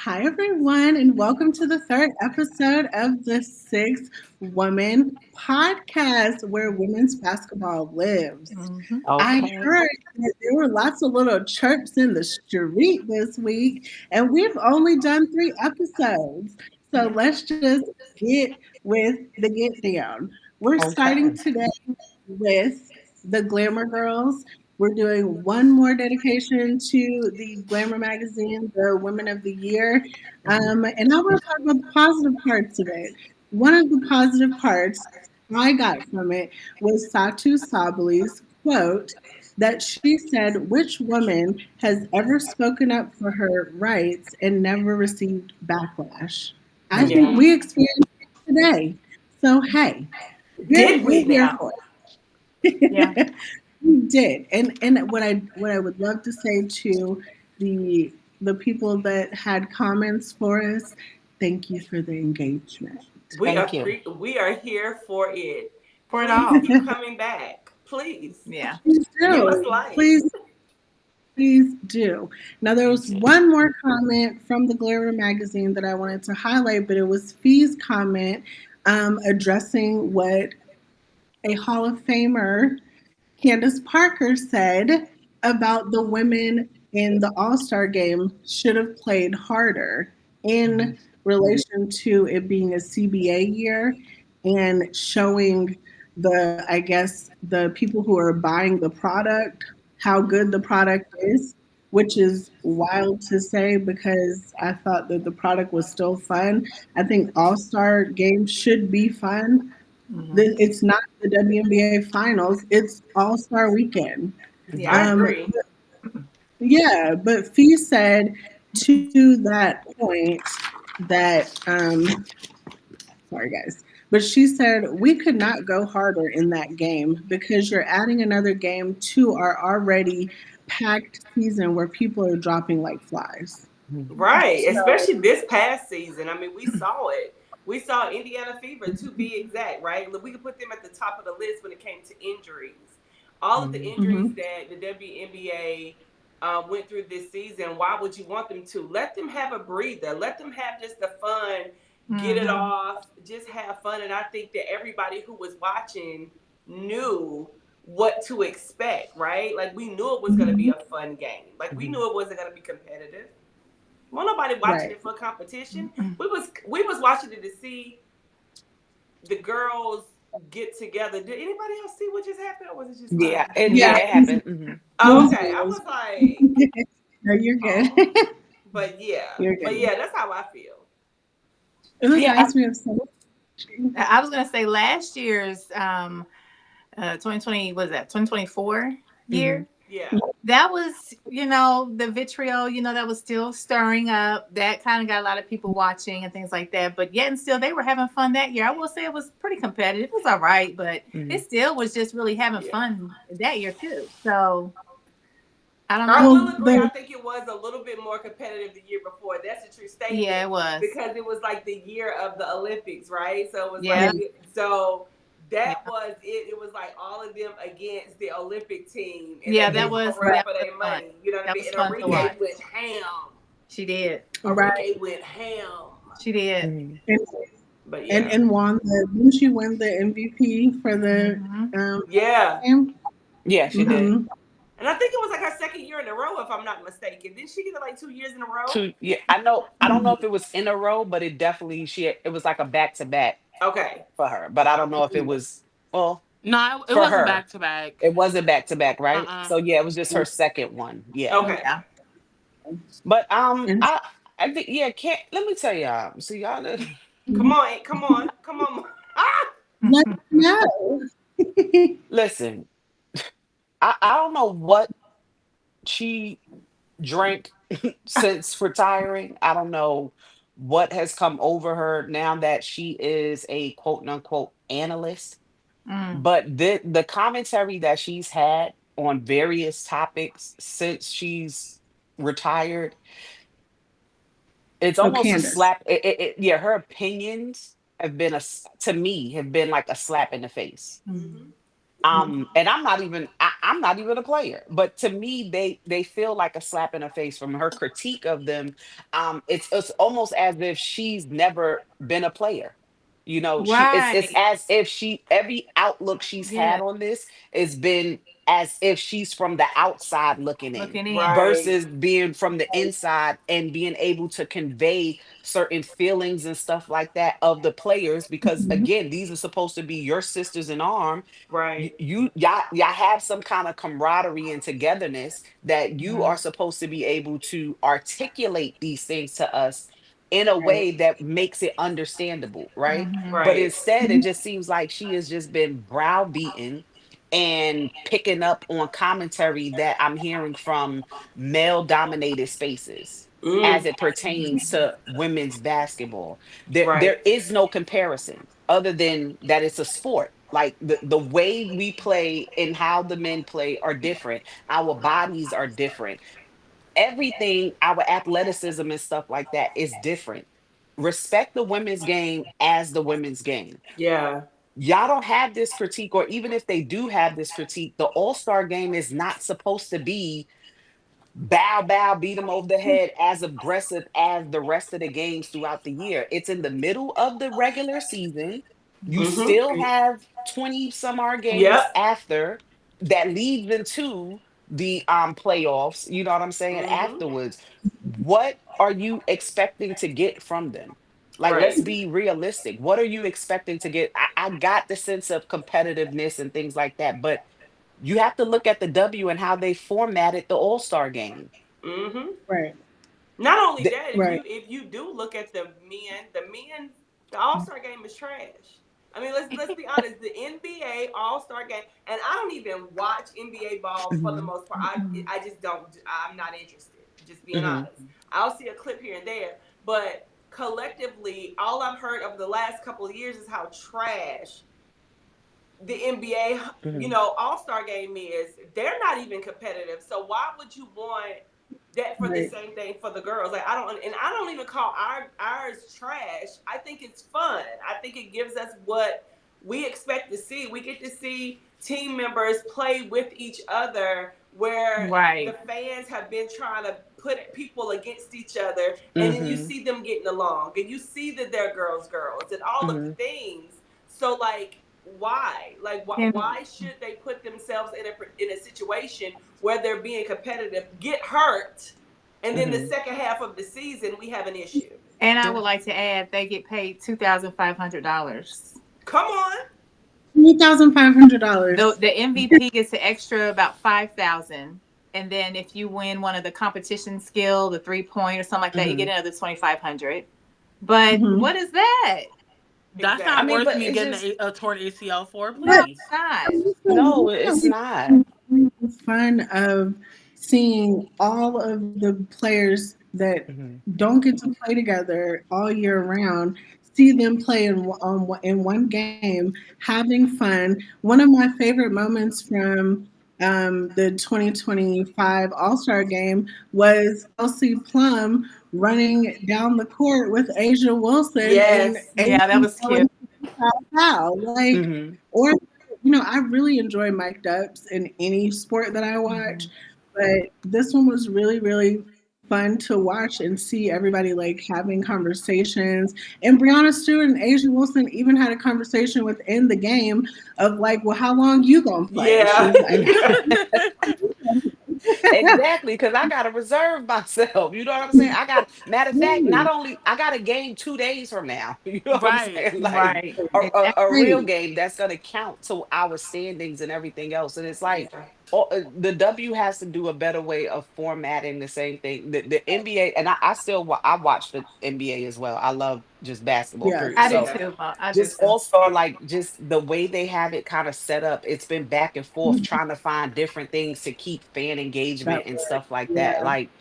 Hi, everyone, and welcome to the third episode of the Six Woman Podcast, where women's basketball lives. Mhm. I Okay. heard that there were lots of little chirps in the street this week, and we've only done three episodes. So Yeah. let's just get with the get down. We're starting Okay. today with the Glamour Girls. We're doing one more dedication to the Glamour magazine, the Women of the Year. And I want to talk about the positive parts of it. One of the positive parts I got from it was Satou Sabally's quote that she said, "Which woman has ever spoken up for her rights and never received backlash?" I think Yeah. we experienced it today. So, hey, Did we we're here now? for Yeah. it. We did. And what I would love to say to the the people that had comments for us, thank you for the engagement. Thank you. We are here for it. For it Please all. keep coming back. Please Yeah. Please give us do. life. Please do. Now, there was Okay. one more comment from the Glamour magazine that I wanted to highlight, but it was Fee's comment addressing what a Hall of Famer, Candace Parker, said about the women in the All Star game should have played harder Mhm. in relation to it being a CBA year and showing I guess, the people who are buying the product how good the product is, which is wild to say because I thought that the product was still fun. I think All Star games should be fun. Hmm. It's not the WNBA finals, it's All Star weekend. Yeah. I Mhm. Um, agree. yeah, but Fee said to that point that, sorry guys, but she said we could not go harder in that game because you're adding another game to our already packed season where people are dropping like flies. Mhm. Right. So, Especially this past season. I mean, we saw it. We saw Indiana Fever, to be exact, right? We could put them at the top of the list when it came to injuries. All of the Mhm. injuries mhm, that the WNBA went through this season, why would you want them to? Let them have a breather. Let them have just the fun, get it Hmm. off, just have fun. And I think that everybody who was watching knew what to expect, right? Like we knew it was going to be mhm, a fun game. Like we Mhm. knew it wasn't going to be competitive. Well, nobody watching right. it for competition. We was watching it to see the girls get together. Did anybody else see what just happened, or was it just Yeah. mine? It Yeah, yeah, Yeah. it happened. it Oh, was okay. I good. was like, No, you're good. oh, but yeah, You're but good. yeah, that's how I feel. It Yeah. reminds me of so much. I was gonna say last year's 2020 was that 2024 Mhm. year. Yeah, That was, the vitriol, that was still stirring up. That kind of got a lot of people watching and things like that. But yet and still, they were having fun that year. I will say it was pretty competitive. It was all right, but it Mhm. still was just really having yeah. fun that year too. So I don't I know. will Well, agree. I the think it was a little bit more competitive the year before. That's a true Yeah, statement it was. because it was like the year of the Olympics, right? So it was yeah, Yeah, like so yeah, that was it. It was like all of them against the Olympic team, and yeah. they That gave them was a run right, that for was their fun. money. You know what I That mean? was And fun to Enrique watch. went ham. She did. right. Enrique went ham. She did. Mhm. And But and, yeah, and won didn't she win the MVP for the Hmm. yeah. game? Yeah, she did. Mm-hmm. And I think it was like her second year in a row, if I'm not mistaken. Didn't she get it like 2 years in a row? Two yeah, I don't know if it was in a row, but it definitely it was like a back to back Okay. for her. But I don't know if it Mhm. was well No, it for wasn't her. back to back. It wasn't back to back, right? Uh-uh. So yeah, it was just her second one. Yeah. Okay. Yeah. But And I think yeah, can't let me tell y'all. So y'all Come on, come on, come on. let us know. listen, I don't know what she drank since retiring. I don't know what has come over her now that she is a quote unquote analyst. Mm. But the commentary that she's had on various topics since she's retired, it's Oh, almost a Candace. slap. Yeah, her opinions have been to me have been like a slap in the face. Mm. Mhm. And I'm not even a player, but to me they feel like a slap in the face from her critique of them. It's almost as if she's never been a player. You know, it's Right. as if she every outlook she's Yeah. had on this has been as if she's from the outside looking in Looking in. Right. versus being from the inside and being able to convey certain feelings and stuff like that of the players, because again, these are supposed to be your sisters in arms. Right. Y'all have some kind of camaraderie and togetherness that you are Mhm. supposed to be able to articulate these things to us in a Right. way that makes it understandable, right? Mhm. But Right. instead it just seems like she has just been browbeaten and picking up on commentary that I'm hearing from male dominated spaces as Mm. it pertains to women's basketball. There Right. is no comparison other than that it's a sport. Like the way we play and how the men play are different. Our bodies are different. Everything, our athleticism and stuff like that is different. Respect the women's game as the women's game. Yeah. Y'all don't have this critique, or even if they do have this critique, the all-star game is not supposed to be bow, beat them over the head as aggressive as the rest of the games throughout the year. It's in the middle of the regular season. You Mm-hmm. still have 20 some odd games Yep. after that leads into the playoffs. You know what I'm saying? Mm-hmm. Afterwards, what are you expecting to get from them? Like, let's Right. be realistic. What are you expecting to get? I got the sense of competitiveness and things like that, but you have to look at the W and how they formatted the All-Star game. Mm-hmm. Right. Not only The- that, Right. if you do look at the All Star game is trash. I mean, let's be honest. The NBA All Star game, and I don't even watch NBA ball for the Mhm, most part. Mhm. I just don't. I'm not interested. Just being mhm, honest. I'll see a clip here and there, but collectively, all I've heard over the last couple of years is how trash the NBA, mhm, All Star game is. They're not even competitive. So why would you want that for the Right. same thing for the girls? Like I don't even call ours trash. I think it's fun. I think it gives us what we expect to see. We get to see team members play with each other where the Right. fans have been trying to put people against each other, and then you mhm, see them getting along and you see that they're girls and all of the mhm, things. So like why? Like And why should they put themselves in a situation where they're being competitive, get hurt, and then the mhm. second half of the season we have an issue? I Yeah. would like to add they get paid $2,500. Come on. The $2,500. the MVP gets the extra about 5,000. And then if you win one of the competition skill, the 3 point or something like that, you get Mhm. another 2,500. But Hmm. what is that? That's I not mean, Exactly. worth but me it's getting just a torn ACL for, No, But it's please. not. I will no, say, it's we not. the fun of seeing all of the players that Mhm, don't get to play together all year round, see them play in one game, having fun. One of my favorite moments from the 2025 All Star game was Kelsey Plum running down the court with Asia Wilson and Yes. Asia Yeah, that was cute. telling foul. Like, mhm, or I really enjoy mic'd ups in any sport that I watch, Mhm. but this one was really, really fun to watch and see everybody like having conversations. And Brianna Stewart and Asia Wilson even had a conversation within the game of like, well, how long you gonna play? She Yeah. was like, mhm. Exactly, because I gotta reserve myself. You know what I'm saying? I got, matter of fact, not only I got a game 2 days from now. You know what I'm Right. saying? Like Right. a real Exactly. right, game that's gonna count to our standings and everything else. And it's like Yeah. the W has to do a better way of formatting the same thing. The NBA, and I still I watch the NBA as well. I love just basketball, period. I yes, do So Yeah. too. Mo. I do just too. also like just the way they have it kind of set up, it's been back and forth trying to find different things to keep fan engagement that and part, stuff like that. yeah. Like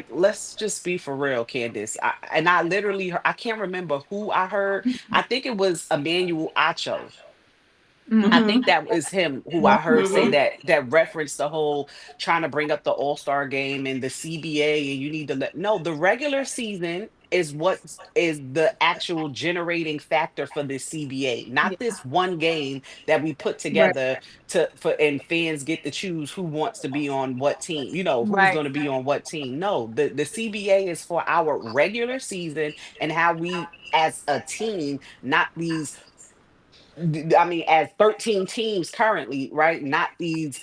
let's just be for real, Candace. I literally I can't remember who I heard. I think it was Emmanuel Acho. I Mm-hmm. think Mm-hmm. that was him who I heard say Mm-hmm. that referenced the whole trying to bring up the All-Star game and the CBA, and you need to let no, the regular season is what is the actual generating factor for this CBA, not Yeah. this one game that we put Right. together to for and fans get to choose who wants to be on what team, who's Right. going to be on what team. No, the CBA is for our regular season and how we as a team, not these I mean, as 13 teams currently, right? Not these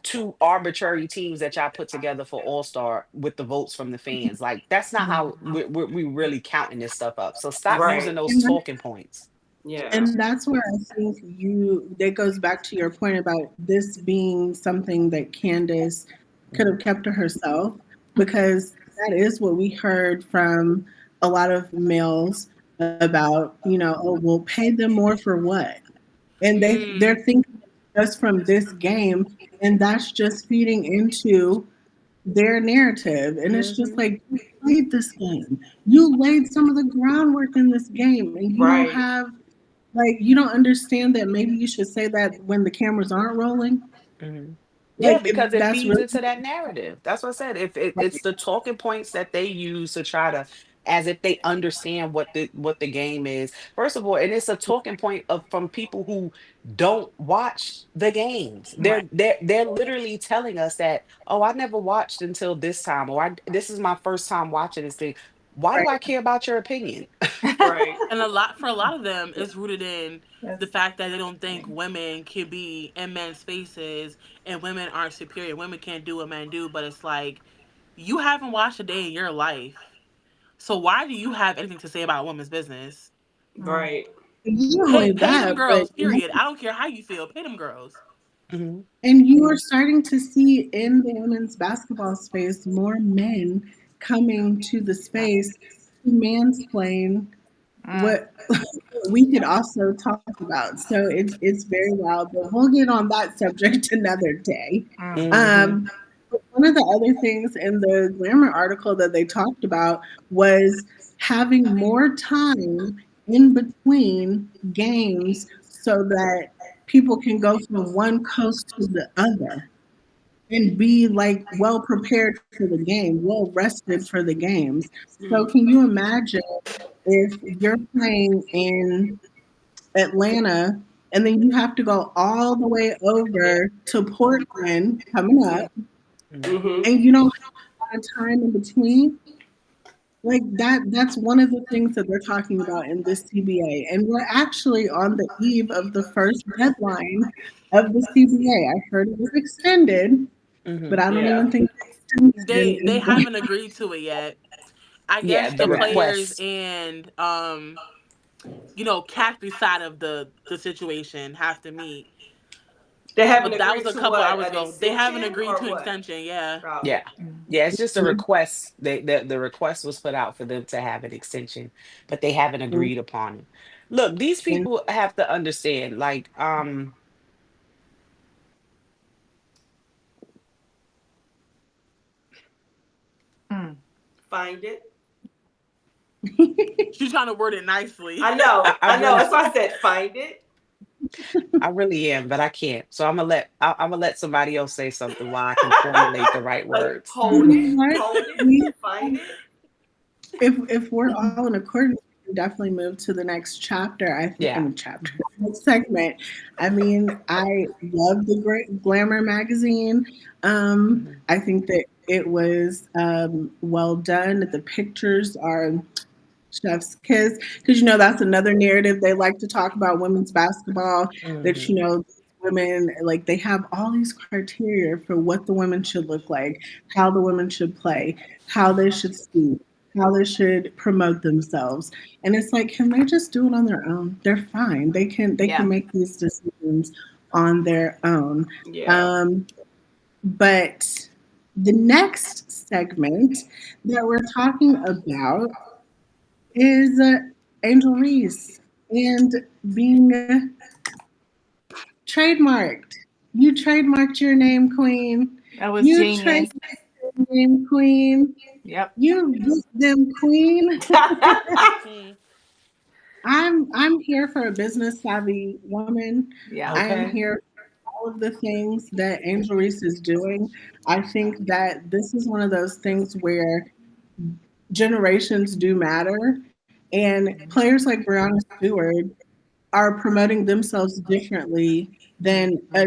two arbitrary teams that y'all put together for All Star with the votes from the fans. Like, that's not how we really counting this stuff up. So stop Right. using those And talking points. Yeah. And that's where I think that goes back to your point about this being something that Candace could have Mhm. kept to herself, because that is what we heard from a lot of males about, oh, we'll pay them more for what? And they're Mm. thinking just from this game, and that's just feeding into their narrative. And it's just Mhm. like, you played this game. You laid some of the groundwork in this game, and you don't Right. have you don't understand that maybe you should say that when the cameras aren't rolling. Mhm. Yeah, Like because it that's feeds really into that narrative. That's what I said. If it's right. the talking points that they use to try to, as if they understand what the game is. First of all, and it's a talking point of from people who don't watch the games. Right. They're literally telling us that, oh, I never watched until this time, or this is my first time watching this thing. Why do I care about your opinion? Right. And for a lot of them, it's rooted in the That's fact that they don't think women can be in men's spaces and women aren't superior. Women can't do what men do, but it's like you haven't watched a day in your life. So why do you have anything to say about a woman's business? mm, Right. Not only Pay them that, but girls, period. I don't care how you feel. Pay them girls. Mhm. you are starting to see in the women's basketball space more men coming to the space to mansplain mm, what we could also talk about. So it's very wild, but we'll get on that subject another day. mm, Mhm. Um, but one of the other things in the Glamour article that they talked about was having more time in between games so that people can go from one coast to the other and be like well prepared for the game, well rested for the games. So Mhm. can you imagine if you're playing in Atlanta and then you have to go all the way Yeah. over to Portland coming up, Mhm. Mhm. and you don't have a lot of time in between? Like that's one of the things that they're talking about in this CBA. And we're actually on the eve of the first deadline of the CBA. I heard it was extended, but Mhm. I don't Yeah. even think the extension They is going. haven't agreed to it yet. I Yeah, guess the the Yeah. players request. and Catholic side of the situation have to meet. They haven't But that was agreed a to couple what, hours an ago. They haven't extension agreed or to an what? extension. Yeah. Okay. Yeah. Yeah, it's just a request. The request was put out for them to have an extension, but they haven't agreed upon it. Look, these people have to understand, like, mm. Find it. She's trying to word it nicely. I know. I I know. really That's why I said find it. I really am, but I can't. So I'm gonna let somebody else say something while I can formulate the right Like words. You hone know it. what? Hone it. We, Find it. if we're all in accordance, we can definitely move to the next chapter. I Yeah. mean, chapter, next segment. I mean, I love the Great Glamour magazine. Mhm. I think that it was well done. The pictures are chef's kiss, because that's another narrative they like to talk about women's basketball. That Mhm. women, like, they have all these criteria for what the women should look like, how the women should play, how they should speak, how they should promote themselves. And it's like, can they just do it on their own? They're fine. They can Yeah. make these decisions on their own. Yeah. um, but the next segment that we're talking about is Angel Reese and being trademarked. You trademarked your name, Queen. That was You genius. trademarked your name, Queen. Yep. You beat them, Queen. Hmm. I'm here for a business savvy woman. Yeah. I am Okay. here for all of the things that Angel Reese is doing. I think that this is one of those things where generations do matter. And players like Brianna Stewart are promoting themselves differently than a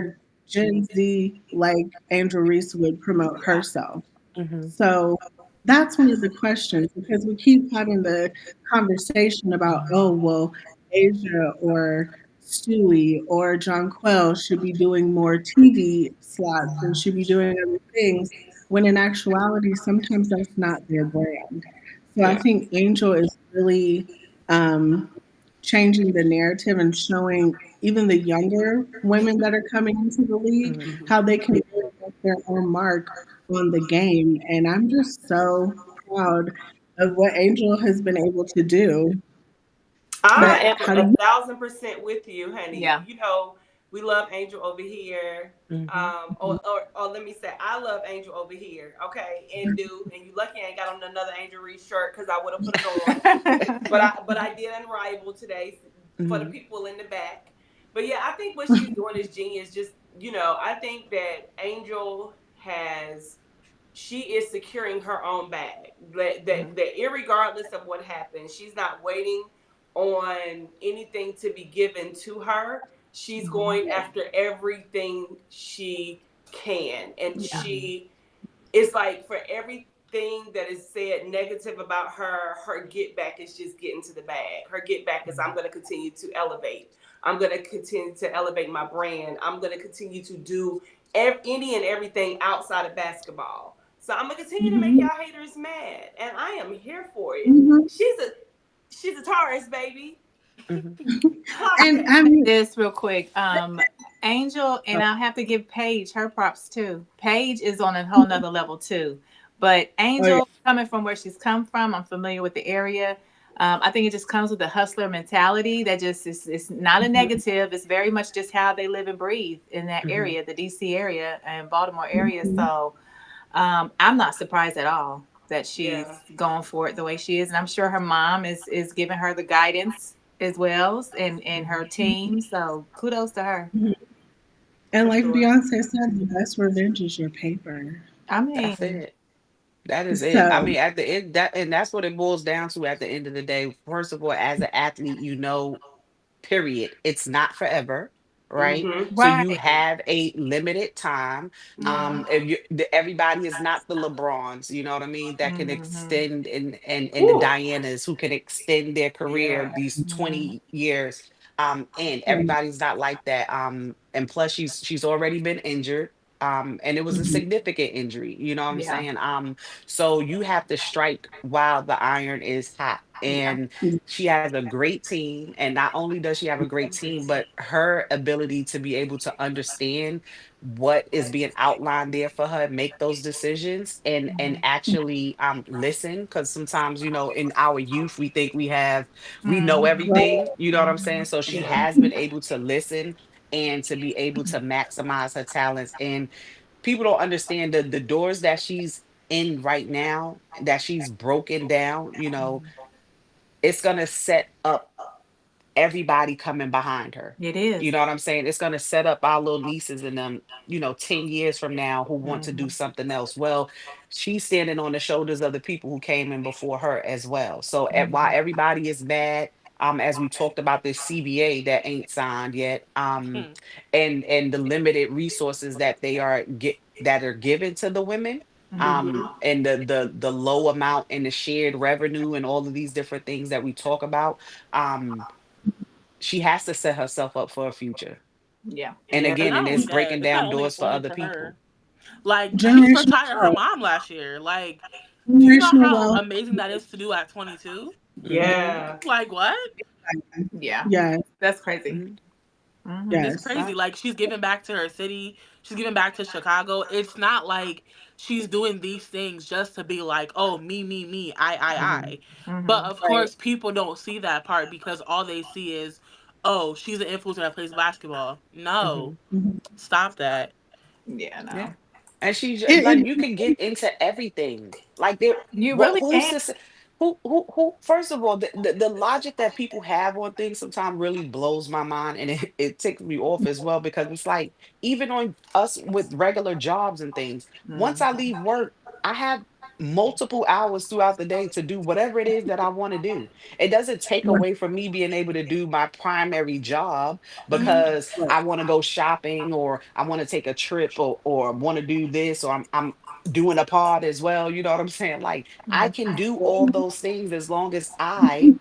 Gen Z like Angel Reese would promote Yeah. herself. Hmm. So that's one of the questions because we keep having the conversation about, oh, well, Asia or Stewie or Jonquel should be doing more TV slots and should be doing other things, when in actuality, sometimes that's not their brand. So I Yeah. think Angel is really um, changing the narrative and showing even the younger women that are coming into the league Hmm. how they can really make their own mark on the game. And I'm just so proud of what Angel has been able to do. I But am how do a you? 1000% with you, honey. Yeah. You know, we love Angel over here. Hmm. Or let me say, I love Angel over here. Okay, and you lucky I ain't got on another Angel Reese shirt because I would have put it on. But I did Unrival today for the Hmm. people in the back. But yeah, I think what she's doing is genius. Just I think that Angel has she is securing her own bag. That irregardless of what happens, she's not waiting on anything to be given to her. She's Mhm. going after everything she can, and Yeah. Hmm. she it's like for everything that is said negative about her, her get back is just getting to the bag. Her get back is I'm going to continue to elevate. I'm going to continue to elevate my brand. I'm going to continue to do any and everything outside of basketball. So I'm gonna continue to make Mhm, y'all haters mad, and I am here for it. mhm. She's a Taurus, baby. Hmm. Clock And I that. mean, This real quick. Angel, and I'll have to give Paige her props too. Paige is on a whole nother level too. But oh yeah, Angel, coming from where she's come from, I'm familiar with the area. I think it just comes with the hustler mentality that just is it's not a negative. It's very much just how they live and breathe in that Hmm. area, the DC area and Baltimore area. mhm, So I'm not surprised at all that she's Yeah. going for it the way she is, and I'm sure her mom is giving her the guidance as well, and her team. So kudos to her. mhm. And For like sure. Beyonce said, the best revenge is your paper. I That's mean, it. That is it. I So, mean, at the end, that's what it boils down to at the end of the day. First of all, as an athlete, period. It's not forever, right? Mm-hmm. So you right? have a limited time. Yeah. If everybody is not the LeBrons, you know what I mean, that can Mm-hmm. extend, and the Whew. Dianas who can extend their career Yeah. these Mm-hmm. 20 years. And mm, everybody's not like that. And plus she's already been injured. And it was a mhm, significant injury, you know what I'm Yeah, saying? So you have to strike while the iron is hot. yeah, And mhm, she has a great team. And not only does she have a great team, but her ability to be able to understand what is being outlined there for her, make those decisions, and mm-hmm. actually listen. Because sometimes, in our youth, we think we know Mm-hmm. right. everything, you know what I'm saying? So she Yeah. has been able to listen and to be able to maximize her talents. And people don't understand the doors that she's in right now, that she's broken down, it's going to set up everybody coming behind her. It You is. know what I'm saying? It's going to set up our little nieces and them, 10 years from now who want to do Mm-hmm. something else. Well, she's standing on the shoulders of the people who came in before her as well. So while Mm-hmm. everybody is mad, as we talked about this CBA that ain't signed yet, Hmm. and the limited resources that are given to the women, Mm-hmm. Mm-hmm. and the low amount and the shared revenue and all of these different things that we talk about, um, she has to set herself up for a future. Yeah. And Yeah. And again, not and it's only that, breaking it's not down only doors for only other to people. her. Like she Generational retired her wealth. mom last year. Like, do you know Generational how wealth. amazing that is to do at 22? Hmm. Yeah. Like what? Yeah. Yes, That's crazy. Hmm. Mm-hmm. It's yes. crazy. Like she's giving back to her city. She's giving back to Chicago. It's not like she's doing these things just to be like, oh, me, Hmm. I. But Mm-hmm. of Right. course, people don't see that part because all they see is, oh, she's an influencer that plays basketball. No, Hmm. Mhm. stop that. Yeah. Yeah. No. And she's like, It, you can get into everything. Like there, You what really who's can. to say, who first of all, the logic that people have on things sometimes really blows my mind, and it ticks me off as well, because it's like, even on us with regular jobs and things, once I Mm-hmm. leave work, I have multiple hours throughout the day to do whatever it is that I want to do. It doesn't take Right, away from me being able to do my primary job Hmm. because right, I want to go shopping or I want to take a trip or want to do this or I'm doing a pod as well. You know what I'm saying? Like I can do all those things as long as I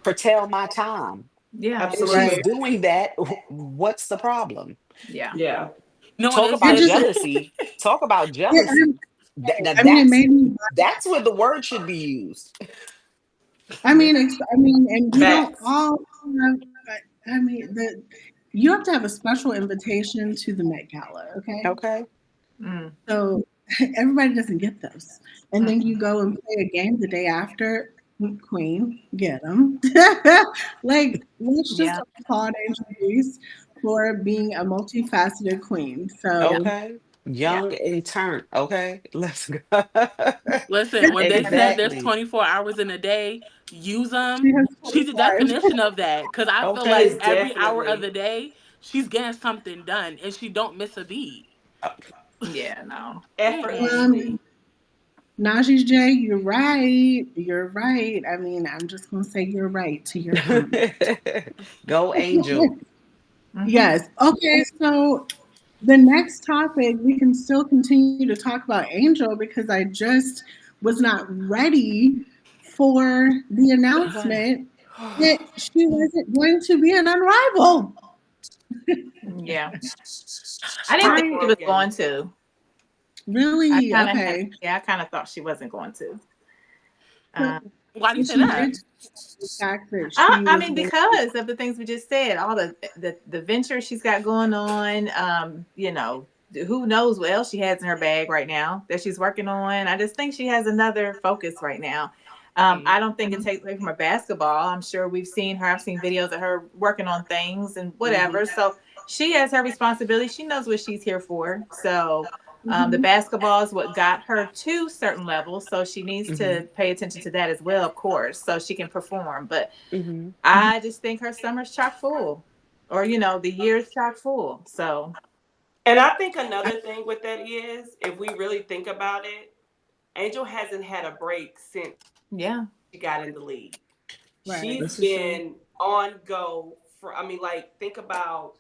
curtail my time. Yeah. And she's Absolutely. right. doing that. What's the problem? Yeah. Yeah. No one Talk is It about just. just, jealousy. Talk about it, jealousy. Now I mean, it made me. that's where the word should be used. Yeah. I mean, and we don't Facts. all have. I mean, you have to have a special invitation to the Met Gala, okay? Okay. Mm. So everybody doesn't get those, and then you Mm-mm. go and play a game the day after. Queen, get them. Like, let's just Yeah. applaud Angel Reese for being a multifaceted queen. Yeah. So, Okay. Yeah. Young and turnt. Okay. Let's go. Listen, when they said there's Exactly. 24 hours in a day, use she them. has She's the 25. definition of that. Because I feel She like Okay. is every hour of definitely. the day, she's getting something done and she don't miss a beat. Uh, Yeah. No. Mm-mm. Um, Effortlessly. Najee J, you're right. You're right. I mean, I'm just gonna say you're right to your comment. Go Angel. Mm-hmm. Yes. Okay. So the next topic, we can still continue to talk about Angel because I just was not ready for the Okay. announcement that she wasn't going to be an unrivaled. Yeah. I didn't think she was Heartbroken. going to. I Really? kind of had. Okay. Yeah. I kind of thought she wasn't going to. So, Um, Why do so you say she that? did talk about the fact that she I was mean, going to. because of the things we just said, all the ventures she's got going on. Who knows what else she has in her bag right now that she's working on. I just think she has another focus right now. I don't think it takes away from her basketball. I'm sure we've seen her. I've seen videos of her working on things and Hmm. whatever. So she has her responsibility. She knows what she's here for. So the Mhm. basketball is what got her to certain levels. So she needs Hmm. to pay attention to that as well, of course, so she can perform. But Hmm. I just think her summer's chock full, or the year's chock full. So And I think another thing with that is, if we really think about it, Angel hasn't had a break since yeah. she got in the league. Right. She's This is true. been on go for, I mean, like, think about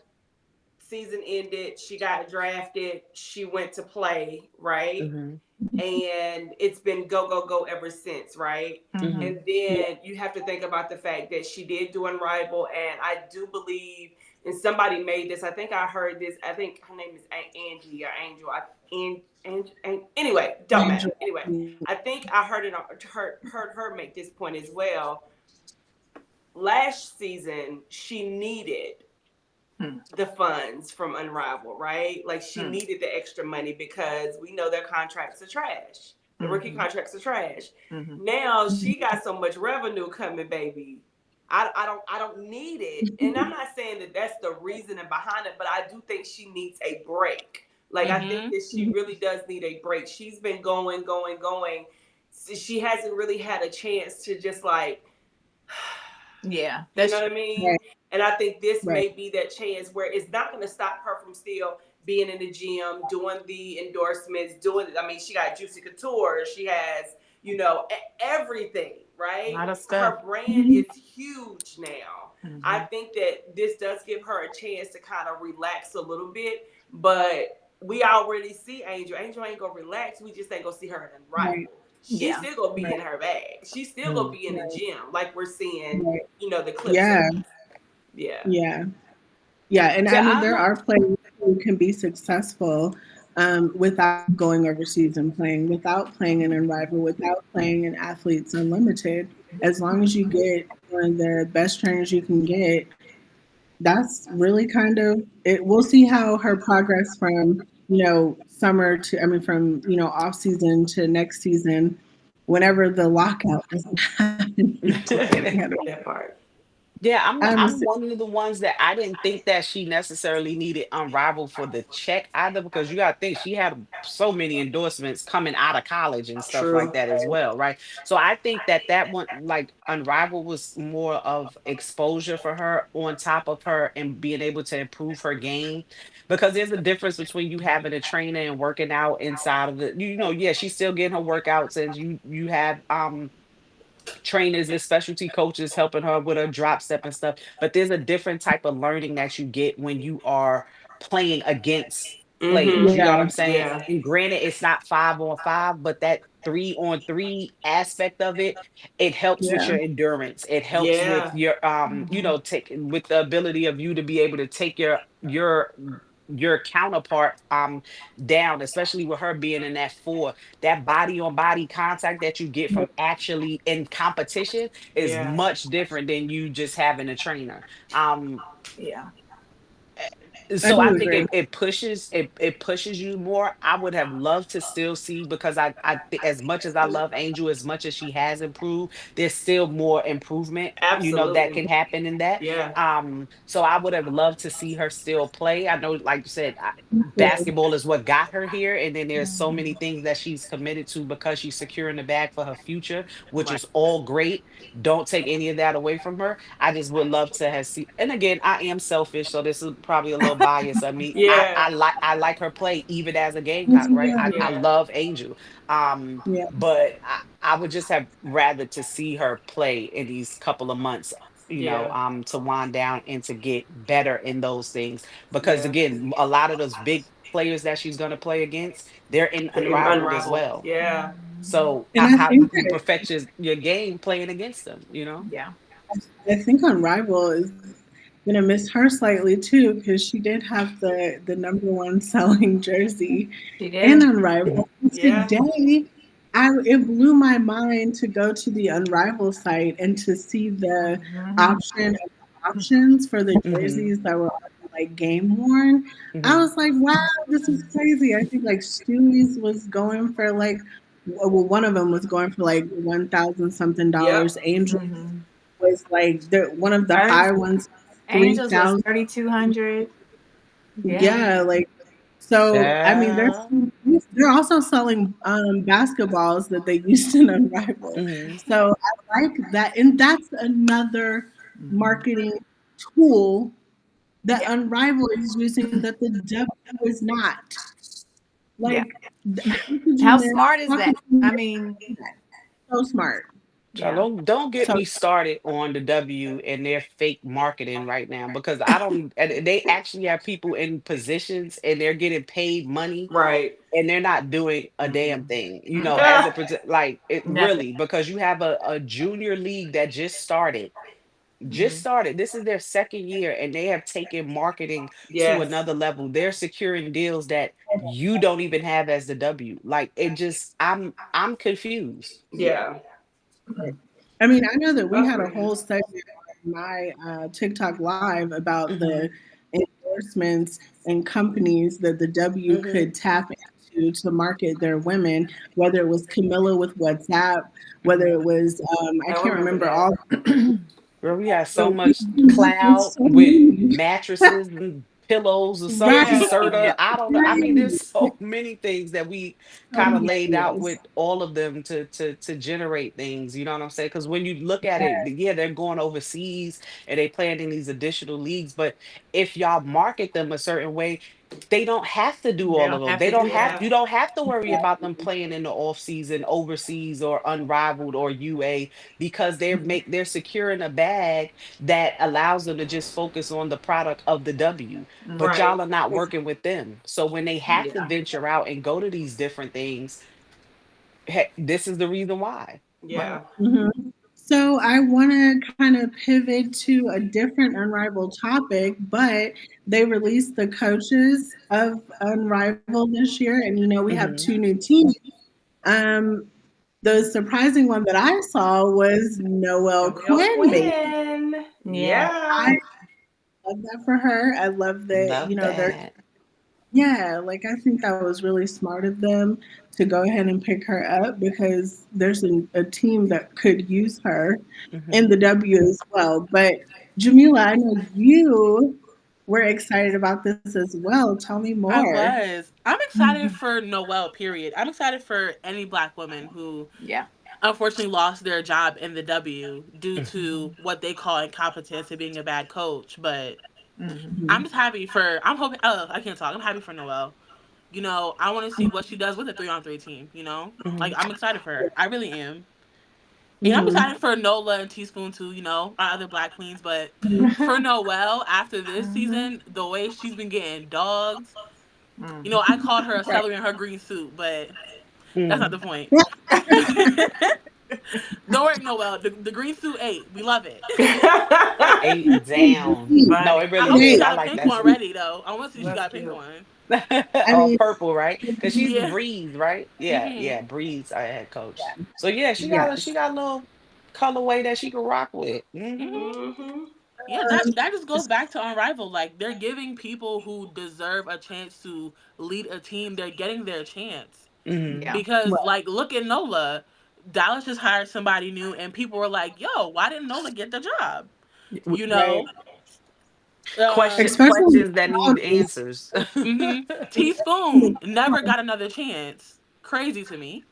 season ended, she got drafted, she went to play, right? Hmm. And it's been go, go, go ever since, right? Mm-hmm. Hmm. And Yeah. then you have to think about the fact that she did do Unrivaled, and I do believe, and somebody made this. I think I heard this. I think her name is Angie or Angel. Anyway, don't matter. Angel. Anyway, I think I heard it. Heard her make this point as well. Last season, she needed Mm-hmm. the funds from Unrivaled, right? Like she needed the extra money because we know their contracts are trash. The rookie Mm-hmm. contracts are trash. Mm-hmm. Now she got so much revenue coming, baby. I don't need it. And I'm not saying that that's the reasoning behind it, but I do think she needs a break. Like I think Mm-hmm. that she really does need a break. She's been going, going, going. So she hasn't really had a chance to just like Yeah, you that's know true. what I mean? Right. And I think this Right. may be that chance where it's not going to stop her from still being in the gym, doing the endorsements, doing, I mean, she got Juicy Couture, she has, everything, A right? lot of stuff. Her brand Mhm. is huge now. I Mm-hmm. think that this does give her a chance to kind of relax a little bit, but we already see Angel. Angel ain't gonna relax. We just ain't gonna see her in Right. Unrivaled. She's Yeah. still gonna be Right. in her bag. She's still gonna Mm. be in the Right. gym, like we're seeing, Right. the clips of. Yeah. Yeah. Yeah. Yeah. And I Yeah, mean, I there don't. are players who can be successful without going overseas and playing, without playing in Unrivaled, without playing in Athletes Unlimited. As long as you get one of the best trainers you can get, that's really kind of it. We'll see how her progress from summer to, I mean, from off season to next season, whenever the lockout doesn't happen. Getting ahead of That part. Yeah, I'm So, one of the ones that I didn't think that she necessarily needed Unrivaled for the check either, because you gotta think she had so many endorsements coming out of college and stuff like True. that as well, right? So I think that that one, like Unrivaled, was more of exposure for her on top of her and being able to improve her game, because there's a difference between you having a trainer and working out inside of it. Yeah, she's still getting her workouts, and you have trainers and specialty coaches helping her with her drop step and stuff. But there's a different type of learning that you get when you are playing against players. You Mm-hmm. know what yeah, I'm saying? Yeah. And granted, it's not 5 on 5, but that 3 on 3 aspect of it, it helps with yeah, your endurance. It helps with Yeah. your Mhm. take with the ability of you to be able to take your counterpart down, especially with her being in that 4. That body on body contact that you get from actually in competition is Yeah. much different than you just having a trainer. Um, Yeah. I so I do think agree. it pushes you more. I would have loved to still see, because as much as I love Angel, as much as she has improved, there's still more improvement, that Absolutely. can happen in that. Yeah. So I would have loved to see her still play. I know, like you said, So, basketball is what got her here, and then there's so many Mhm. things that she's committed to because she's securing the bag for her future, which Right. is all great. Don't take any of that away from her. I just would love to have seen. And again, I am selfish, so this is probably a little bias of me. I Yeah. I like I like her play even as a me Gamecock, right? too, I Yeah. love Angel, yeah, but I would just have rather to see her play in these couple of months. Yeah. To wind down and to get better in those things, because Yeah. again, a lot of those big players that she's going to play against, they're in And Unrivaled as unraveled. well. Yeah. So and I how do think you that perfect your game playing against them? Yeah. I think Unrival is gonna miss her slightly too because she did have the number one selling jersey She in did. Unrivaled. And Yeah. today, it blew my mind to go to the Unrival site and to see the Mhm. option of options for the Hmm. jerseys that were already like game worn. I Hmm. was like, wow, this is crazy. I think like Stewie's was going for like, well, one of them was going for like 1,000 something Yep. dollars. Angel Mhm. was like one of the Third high ones, Angels was 3,000. 3,200. Yeah. Yeah, like so. I mean, Yeah. they're also selling basketballs that they used in Unrivaled. Hmm. So I like that, and that's another Mhm. marketing tool that Yeah. Unrivaled is using that the W is not. Yeah. Like the How packaging they're smart is that? packaging I mean, is so smart. Child, yeah. don't get So me started on the W and their fake marketing right now, because I don't. And they actually have people in positions and they're getting paid money Right. and they're not doing a damn Mm-mm. thing. Mm-mm. As a Ah, like it Nothing. really, because you have a junior league that just started. Just Mhm. started. This is their second year, and they have taken marketing to yes. another level. They're securing deals that you don't even have as the W. Like it just, I'm confused. Yeah. I mean, I know that we had a Agreed. whole segment on my TikTok live about the Hmm. endorsements and companies that the W Hmm. could tap into to market their women, whether it was Camilla with WhatsApp, whether it was, I I can't remember remember that. all, Girl, we have so but much there's cloud so with many. mattresses and pillows or something, Right, Serta. Yeah. I don't know. I mean, there's right. so many things that we So kind of many laid out ideas. with all of them to generate things. You know what I'm saying? Because when you look at it, yeah, they're going overseas and they playing in these additional leagues. But if y'all market them a certain way, they don't have to do They all of don't them. have They to don't do have that. you don't have to worry about them playing in the off season overseas or unrivaled or UA, because they're securing a bag that allows them to just focus on the product of the W. But Mhm. Right. y'all are not working with them. So when they have to Yeah. venture out and go to these different things, heck, this is the reason why. Right. Yeah. Mhm. So I want to kind of pivot to a different Unrivaled topic, but they released the coaches of Unrivaled this year, and we have two Hmm. new teams. Um, the surprising one that I saw was Noelle Noelle Quinn making. Quinn. Yeah. I Yeah. love that for her. I love that Love they're that. yeah, like I think that was really smart of them to go ahead and pick her up because there's a team that could use her in Hmm. the W as well. But Jamila, I know you were excited about this as well. Tell me I more. was. I'm excited for Noelle, period. I'm excited for any black woman who Yeah. unfortunately lost their job in the W due Mhm. to what they call incompetence and being a bad coach. But Hmm. I'm just happy for, I'm hoping, oh, I can't talk. I'm happy for Noelle. I want to see what she does with a 3-on-3 team. Like, Mhm. I'm excited for her. I really am. And I'm Hmm. excited for Nola and Teaspoon too, our other black queens. But for Noelle, after this Hmm. season, the way she's been getting dogged, Hmm. I called her a Right. celery in her green suit, but that's not Mm. the point. Don't worry, Noelle. The green suit 8. We love it. Eight down. No, Funny. it I really hope she is. Wait, I got a like pink that one suit. ready though. I want to see if she That's got a pink cute. one. I Or mean, purple, right? Because she's the Yeah. Breeze, right? Yeah, Hmm. yeah, Breeze, I had coach. So yeah, she yes. got a little colorway that she can rock with. Hmm. Hmm. Mhm. Yeah, that just goes back to Unrivaled. Like they're giving people who deserve a chance to lead a team. They're getting their chance Hmm. Yeah. because, Right. like, look at Nola. Dallas just hired somebody new, and people were like, "Yo, why didn't Nola get the job?" You Right. know, um, Especially Questions that need nowadays. answers. hmm Teaspoon never got another chance. Crazy to me.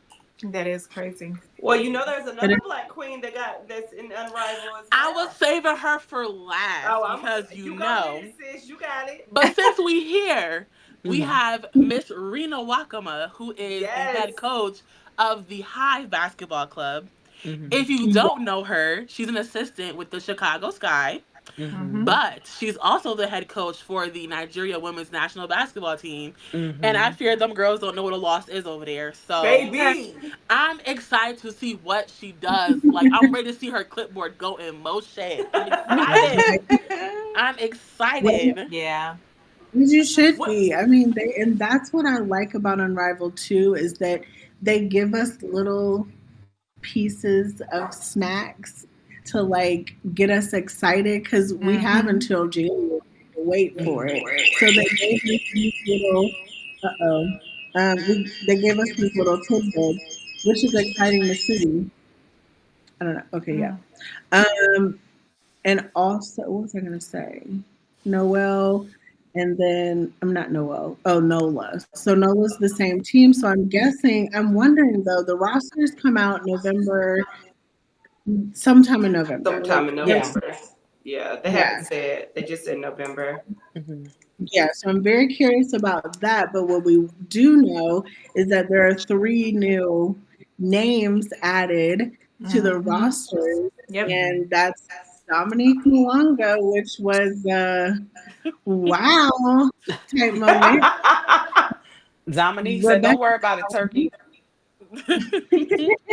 That is crazy. Well, you know, there's But another black queen that's in Unrivaled as I was well. saving her for Oh, last because you go get it, sis. You got it. But since we here, we Hmm. have Miss Rena Wakama, who is the Yes. head coach of the Hive Basketball Club. Hmm. If you yeah. don't know her, she's an assistant with the Chicago Sky, Hmm. Hmm. but she's also the head coach for the Nigeria women's national basketball team. And I Hmm. fear them girls don't know what a loss is over there. So Baby. I'm excited to see what she does. Like, I'm ready to see her clipboard go in motion. I'm excited. Right. I'm Well, excited. Yeah. as you should What? be. I mean, and that's what I like about Unrivaled too is that they give us little pieces of snacks to like get us excited because we have Hmm. until January to wait for it. So they gave us these little, uh-oh, they gave us these little tidbits, which is exciting to see. I don't know. Okay, yeah. Mm. Um, and also, what was I going to say? Noel, and then I'm not Noel. Oh, Nola. So Nola's the same team. So I'm guessing. I'm wondering though. The rosters come out November, sometime in November. Sometime Like in Yeah. let's, November. Yeah, they haven't yeah, said. They just said November. Hmm. yeah. So I'm very curious about that. But what we do know is that there are three new names added to the Hmm. rosters, Yep. and that's Dominique Mwanga, which was wow type moment. Dominique said, "Don't Rebecca worry about it, Turkey.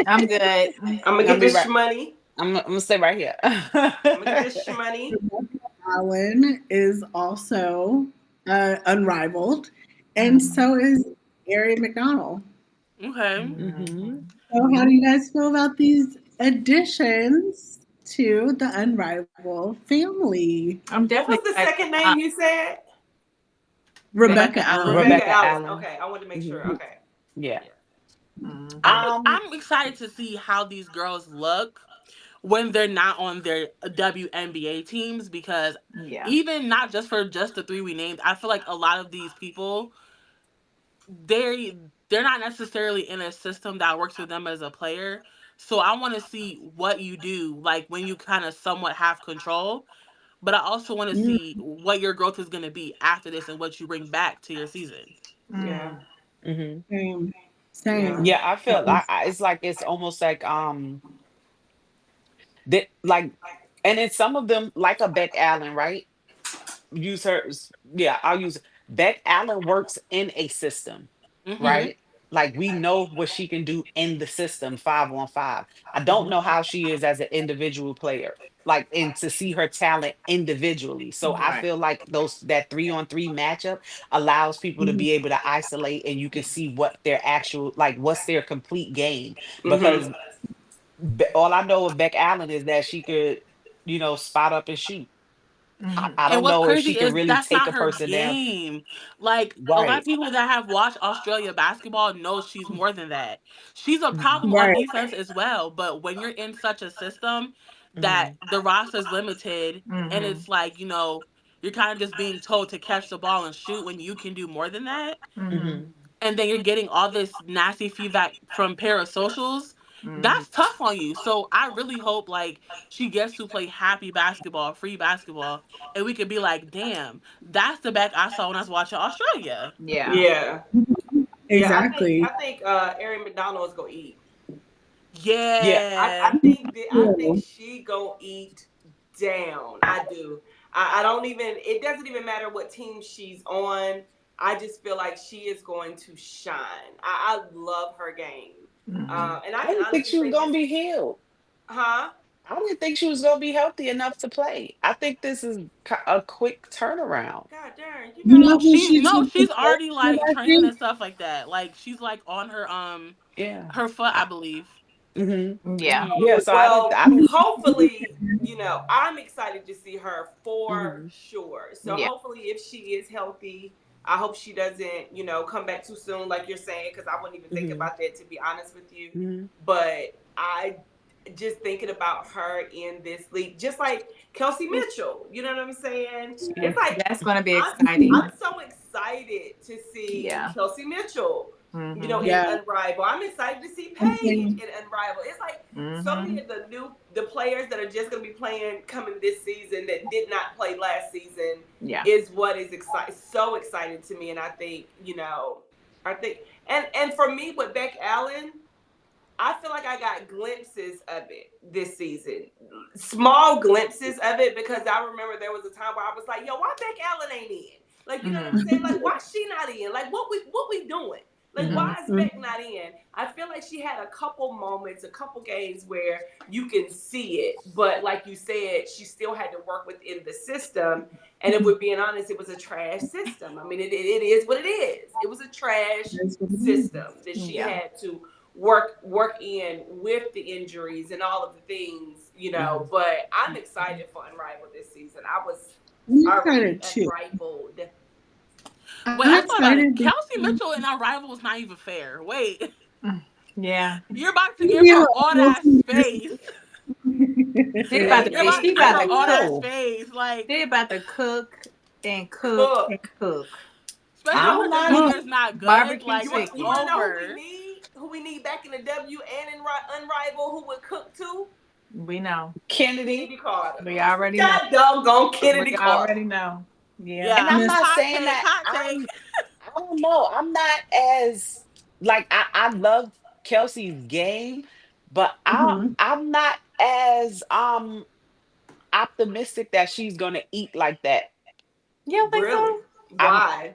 I'm good. I'm gonna I'm get gonna be this right. shmoney. I'm gonna stay right here." I'm gonna get this shmoney. Rebecca Allen is also unrivaled, and Hmm. so is Ari McDonald. Okay. Hmm. Hmm. So, how do you guys feel about these additions to the Unrivaled family? I'm What was definitely the excited. second name you said? Rebecca Rebecca Allen. Allen. Rebecca Rebecca Allen. Allen. Okay, I wanted to make Hmm. sure. Okay. Yeah. Yeah. I'm Hmm. Um. I'm excited to see how these girls look when they're not on their WNBA teams because Yeah. even not just for just the three we named, I feel like a lot of these people they're not necessarily in a system that works for them as a player. So I want to see what you do like when you kind of somewhat have control, but I also want to Mm, see what your growth is going to be after this and what you bring back to your season. Yeah. Mm. Hmm. same, Yeah. same. Yeah, I feel it's like it's almost like that like, and then some of them like a Beck Allen, right? Use her. Yeah, I'll use Beck Allen works in a system, Mhm. right? Like we know what she can do in the system 5-on-5. I don't Mhm. know how she is as an individual player. Like and to see her talent individually. So I Right. feel like those that 3-on-3 matchup allows people to Mhm. be able to isolate and you can see what their actual like what's their complete game. Mhm. Because all I know of Beck Allen is that she could, spot up and shoot. Mhm. I And don't what's know if she crazy could is really that's take not a her person down. game. Like a lot of Right. people that have watched Australia basketball know she's more than that. She's a Mhm. problem on Right. defense as well, but when you're in such a system, that the roster is limited, and Mm-hmm. it's like, you're kind of just being told to catch the ball and shoot when you can do more than that. Mm-hmm. Mhm. And then you're getting all this nasty feedback from parasocials. Mm-hmm. That's tough on you. So I really hope like she gets to play happy basketball, free basketball, and we could be like, damn, that's the back I saw when I was watching Australia. Yeah. Yeah. Yeah, Exactly. I think Erin McDonald is gonna eat. Yeah. Yeah. I think she gonna eat down. I do. I don't even. It doesn't even matter what team she's on. I just feel like she is going to shine. I love her game, Mm-hmm. and I I can didn't think honestly she was say gonna this, be healed. huh? I didn't think she was gonna be healthy enough to play. I think this is a quick turnaround. God darn, you You know know. who She she no, took the she's most already from, like I training think? and stuff like that. Like she's like on Yeah. her foot, I believe. Hmm. Yeah. Hmm. Yeah. So I didn't. Well, I didn't. hopefully, I'm excited to see her for Hmm. sure. So Yeah. hopefully, if she is healthy, I hope she doesn't, come back too soon, like you're saying, because I wouldn't even think Hmm. about that, to be honest with you. Hmm. But I just thinking about her in this league, just like Kelsey Mitchell, you know what I'm saying? Yeah. It's like That's going to be I'm exciting. I'm so excited to see Yeah. Kelsey Mitchell, Mm-hmm. in Yeah. Unrivaled. I'm excited to see Paige Okay. in Unrivaled. It's like so Mm-hmm. many of the players that are just going to be playing coming this season that did not play last season Yeah. is what is so exciting to me. And I think, and for me with Beck Allen, I feel like I got glimpses of it this season, small glimpses of it, because I remember there was a time where I was like, "Yo, why Beck Allen ain't in? Like, you know what I'm Mm-hmm. saying? Like, why she not in? Like, what we doing? Like, Mm-hmm. why is Beck not in?" I feel like she had a couple moments, a couple games where you can see it, but like you said, she still had to work within the system. And if we're being honest, it was a trash system. I mean, it is what it is. It was a trash That's what it system that she Yeah. had to work in with the injuries and all of the things, Hmm. But I'm excited for Unrivaled this season. I was I'm already excited too. unrivaled. Wait, I'm I thought about excited it. Kelsey because Mitchell and our rival was not even fair. Wait, Mm. Yeah. you're about to give we her are all that almost in space. She about to You're be. about Maybe. to She give I about her to don't all cook. that know. space, like She about to cook and cook and Cook. cook. especially I'm when her not. demeanor is not good. Barbecue Like You want it's you chicken. want to know who we over. need? Who we need back in the W and in Unrivaled, who would cook too? We know. Kennedy. Kennedy Carter. We already know. God doggone We Kennedy Carter. already know. Yeah. And Yeah, I'm Miss. not hot saying take, that hot take. I don't know. I'm not as like I love Kelsey's game, but Mhm. I'm not as optimistic that she's gonna eat like that. You don't think Really? so? I'm Why?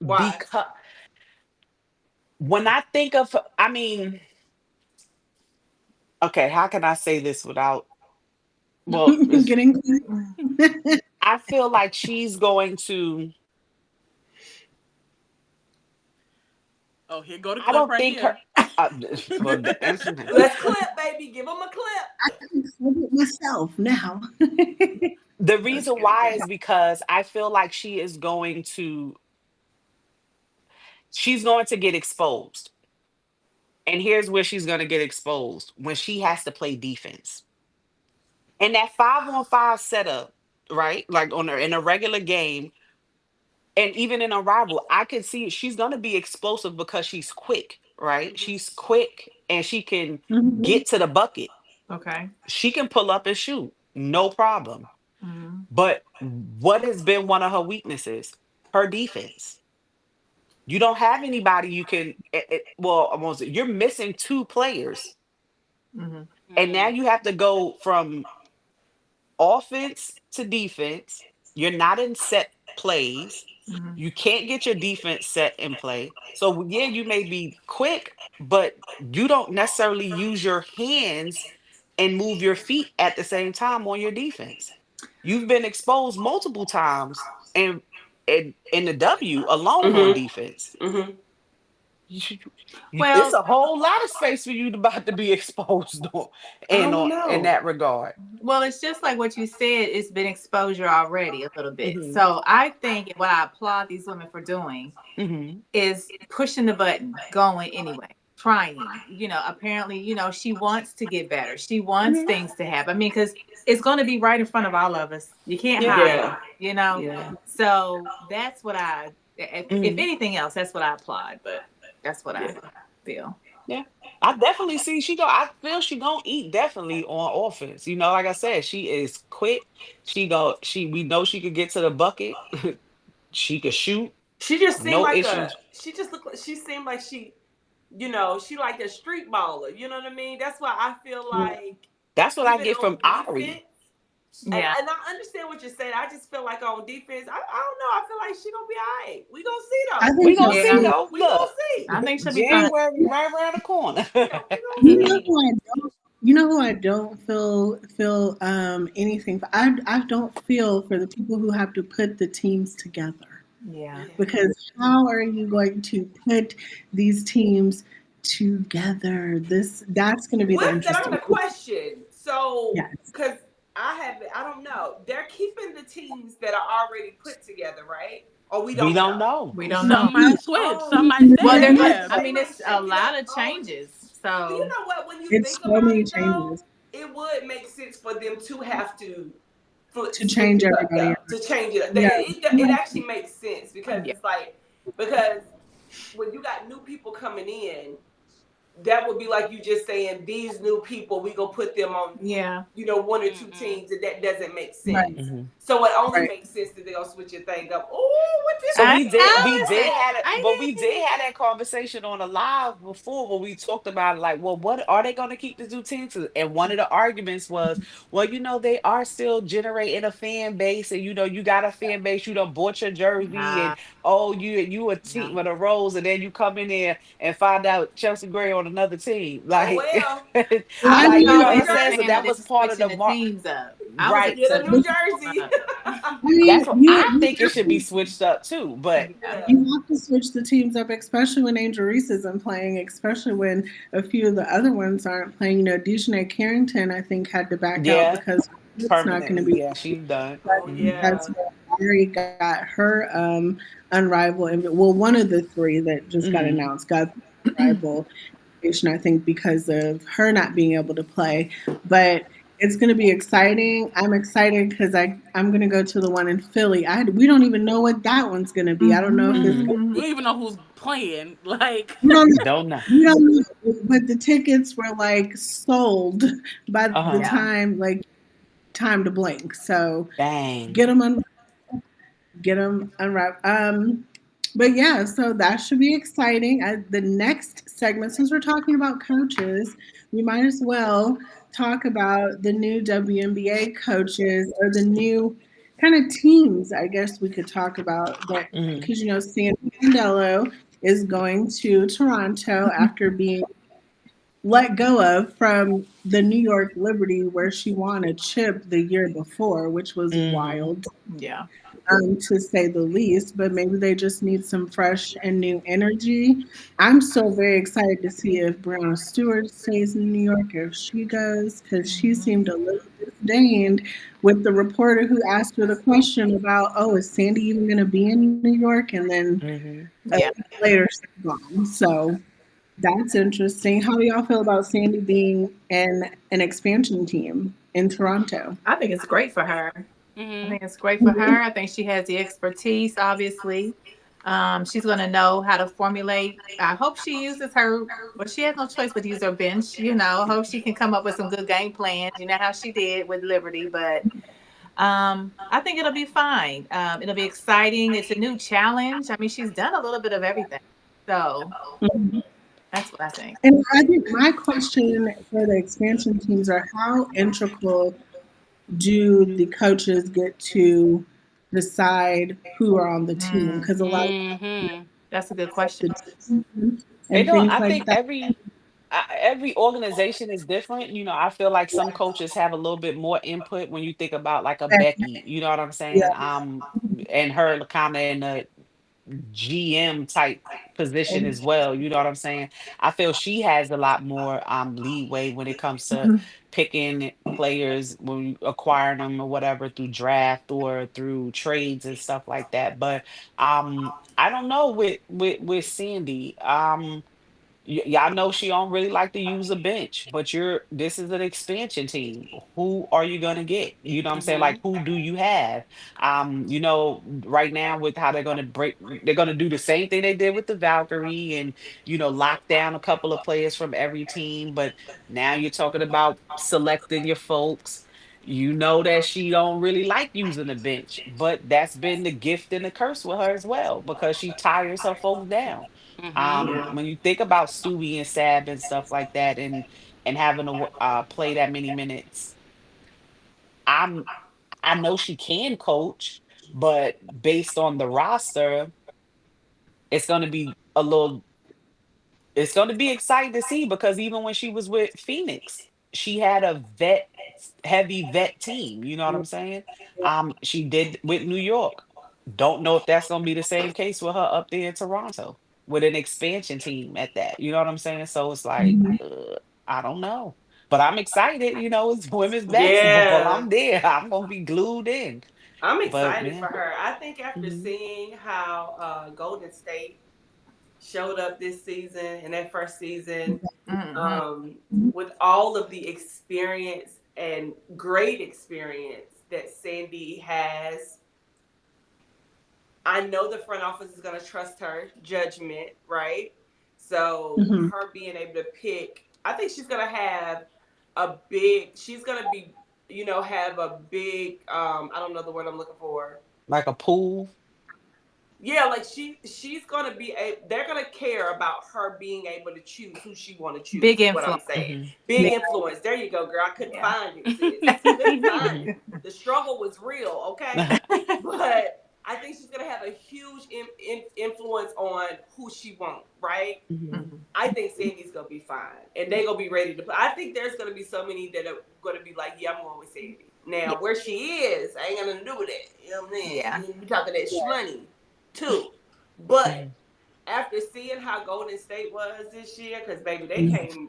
Why? because when I think of, I mean, okay, how can I say this without, well, Getting Mm. I feel like she's going to, Oh, here go the I clip don't right think her, here. uh, well, the answer, Let's clip, baby. Give them a clip. myself now. the Let's reason get it why going. is because I feel like she's going to get exposed. And here's where she's going to get exposed when she has to play defense. And that 5-on-5 setup, right? Like in a regular game, and even in a rival, I could see she's going to be explosive because she's quick, right? Mhm. She's quick and she can Mhm. get to the bucket. Okay. She can pull up and shoot, no problem. Mm-hmm. But what has been one of her weaknesses? Her defense. You don't have anybody you can, well, you're missing two players. Mm-hmm. And now Mm. you have to go from offense to defense. You're not in set plays. Mm-hmm. You can't get your defense set in play. So yeah, you may be quick, but you don't necessarily use your hands and move your feet at the same time on your defense. You've been exposed multiple times and in the W alone on Mhm. defense. Mhm. You- it's Well, a whole lot of space for you to about to be exposed on, I in don't on in know. that regard. it's just like what you said. It's been exposure already a little bit. Hmm. So I think what I applaud these women for doing Hmm. is pushing the button, going anyway. trying. Apparently, she wants to get better. She wants Mhm. things to happen. I mean, because it's going to be right in front of all of us. You can't Yeah. hide Yeah. it. Yeah. So that's what if Mhm. anything else, that's what I applaud. But that's what I Yeah. feel. Yeah. I definitely see I feel she gonna eat definitely on offense. Like I said, she is quick. We know she could get to the bucket. She could shoot. She just seemed No like issues. she just looked like, she seemed like she like a street baller. You know what I mean? That's why I feel Yeah. like That's what I even get on from Ari. defense, and, Yeah, and I understand what you're saying. I just feel like on defense, I don't know. I feel like she gonna be all right. We gonna see I though. We think gonna so see yeah. too. though. We gonna Look, see. I think she'll be fine. January right around the corner. We gonna You know see. who I don't. You know who I don't feel anything for. I don't feel for the people who have to put the teams together, Yeah, Yeah. because how are you going to put these teams together? That's going to be the With that, I interesting. got a question. So, Yes, because I don't know. They're keeping the teams that are already put together, right? Or we We don't don't know. know. we don't know. Some might switch, some Oh, might Well, stay. they're going. Yeah. I they mean, might it's a shake it lot up. of changes. Well, you So know what? When you it's think so about many it, though, changes it would make sense for them to have to to switch change it up, everybody. though, to change it up. Yeah, It actually makes sense because yeah, it's like, because when you got new people coming in, that would be like you just saying these new people, we gonna put them on, yeah, one or two Mm-mm. teams, and that doesn't make right, sense. Mhm. So it only right. makes sense that they're gonna switch your thing up. Oh, what this So I we did mean? know. we It's did have it, but we did exciting. have that conversation on a live before when we talked about it, like, well, what are they gonna keep the two teams? And one of the arguments was, well, they are still generating a fan base, and you got a fan base, you done bought your jersey, and Nah, oh, you a team no. of the rose, and then you come in there and find out Chelsea Gray on another team. Oh Like well, Well, I I was like, get you a know what new I'm always a saying? So fan of that jersey. them was part of switching the the mark. teams up. I was Right. Get So a excited new to see jersey. them switch I mean, that's what you I you think it have should be to. switched up too. them But up. Yeah. Yeah. You have to switch the teams up, especially when Angel Reese isn't playing, especially when a few of the other ones aren't playing. Dejanay Carrington, I think, had to back out yeah, because it's not going to permanently, be. yeah, she's done. Oh Hmm. That's yeah. where Ari got her unrivaled. Well, one of the three that just got Hmm. announced got unrivaled, I think, because of her not being able to play. But it's going to be exciting. I'm excited because I'm going to go to the one in Philly. We don't even know what that one's going to be. I don't know if it's Hmm. going to Mhm. We be. don't even know who's playing. Like, We don't Don't know. we don't know, but the tickets were like sold by the Uh-huh. Yeah. time to blink. So Dang. get them get them unwrapped. But yeah, so that should be exciting. The next segment, since we're talking about coaches, we might as well talk about the new WNBA coaches or the new kind of teams. I guess we could talk about that Hmm. because Sandy Mandello is going to Toronto after being let go of from the New York Liberty, where she won a chip the year before, which was Hmm. wild, Yeah. to say the least. But maybe they just need some fresh and new energy. I'm still very excited to see if Brianna Stewart stays in New York or if she goes, because she Mhm. seemed a little disdained with the reporter who asked her the question about, oh, is Sandy even going to be in New York? And then Hmm. a Yeah. week later, she's gone. So that's interesting. How do y'all feel about Sandy being in an expansion team in Toronto? I think it's great for her. I hmm think it's great for her. I think she has the expertise, obviously. She's going to know how to formulate. I hope she uses her, well, she has no choice but to use her bench. I hope she can come up with some good game plans. You know how she did with Liberty, but I think it'll be fine. It'll be exciting. It's a new challenge. I mean, she's done a little bit of everything. So that's what I think. And I think my question for the expansion teams are, how integral do the coaches get to decide who are on the team? Mm, Because a lot of hmm that's a good question. the team They and don't. things I like think that. every organization is different. I feel like some coaches have a little bit more input when you think about like a Becky. You know what I'm saying? Yeah. And her kind of in the GM type position as well. You know what I'm saying? I feel she has a lot more leeway when it comes to picking players when you acquiring them or whatever through draft or through trades and stuff like that. But I don't know with Sandy. Y'all know she don't really like to use a bench, but this is an expansion team. Who are you gonna get? You know what I'm saying? Like, Mhm. who do you have? Right now with how they're gonna do the same thing they did with the Valkyrie and lock down a couple of players from every team. But now you're talking about selecting your folks. You know that she don't really like using the bench, but that's been the gift and the curse with her as well because she tires her folks down. Mm-hmm. Yeah. When you think about Stewie and Sab and stuff like that, and having to play that many minutes, I'm I know she can coach, but based on the roster, it's going to be a little it's going to be exciting to see because even when she was with Phoenix, she had a heavy vet team. You know what I'm saying? She did with New York. Don't know if that's going to be the same case with her up there in Toronto with an expansion team at that. You know what I'm saying? So it's like, Mhm. I don't know. But I'm excited. It's women's basketball. Yeah. I'm there. I'm going to be glued in. I'm But excited yeah. for her. I think after Mhm. seeing how Golden State showed up this season in that first season, Mm-hmm. um, with all of the experience and great experience that Sandy has, I know the front office is going to trust her judgment, right? So Mhm. her being able to pick, I think she's going to have she's going to be, have a big, I don't know the word I'm looking for. Like a pool. Yeah, like she's gonna be they're gonna care about her being able to choose who she want to choose Big is what I'm influence. saying. Hmm. Big Big, influence. There you go, girl. I couldn't yeah. find it, sis. Couldn't find Hmm. it. The struggle was real, okay? But I think she's gonna have a huge influence on who she wants, right? Hmm. Mhm. I think Sandy's gonna be fine, and they gonna be ready to play. I think there's gonna be so many that are gonna be like, "Yeah, I'm going with Sandy." Yeah. Now, where she is, I ain't got nothing to do with it. You know what I'm Yeah. saying? We talking that shmoney too, but Hmm. after seeing how Golden State was this year, because baby, they Mhm. came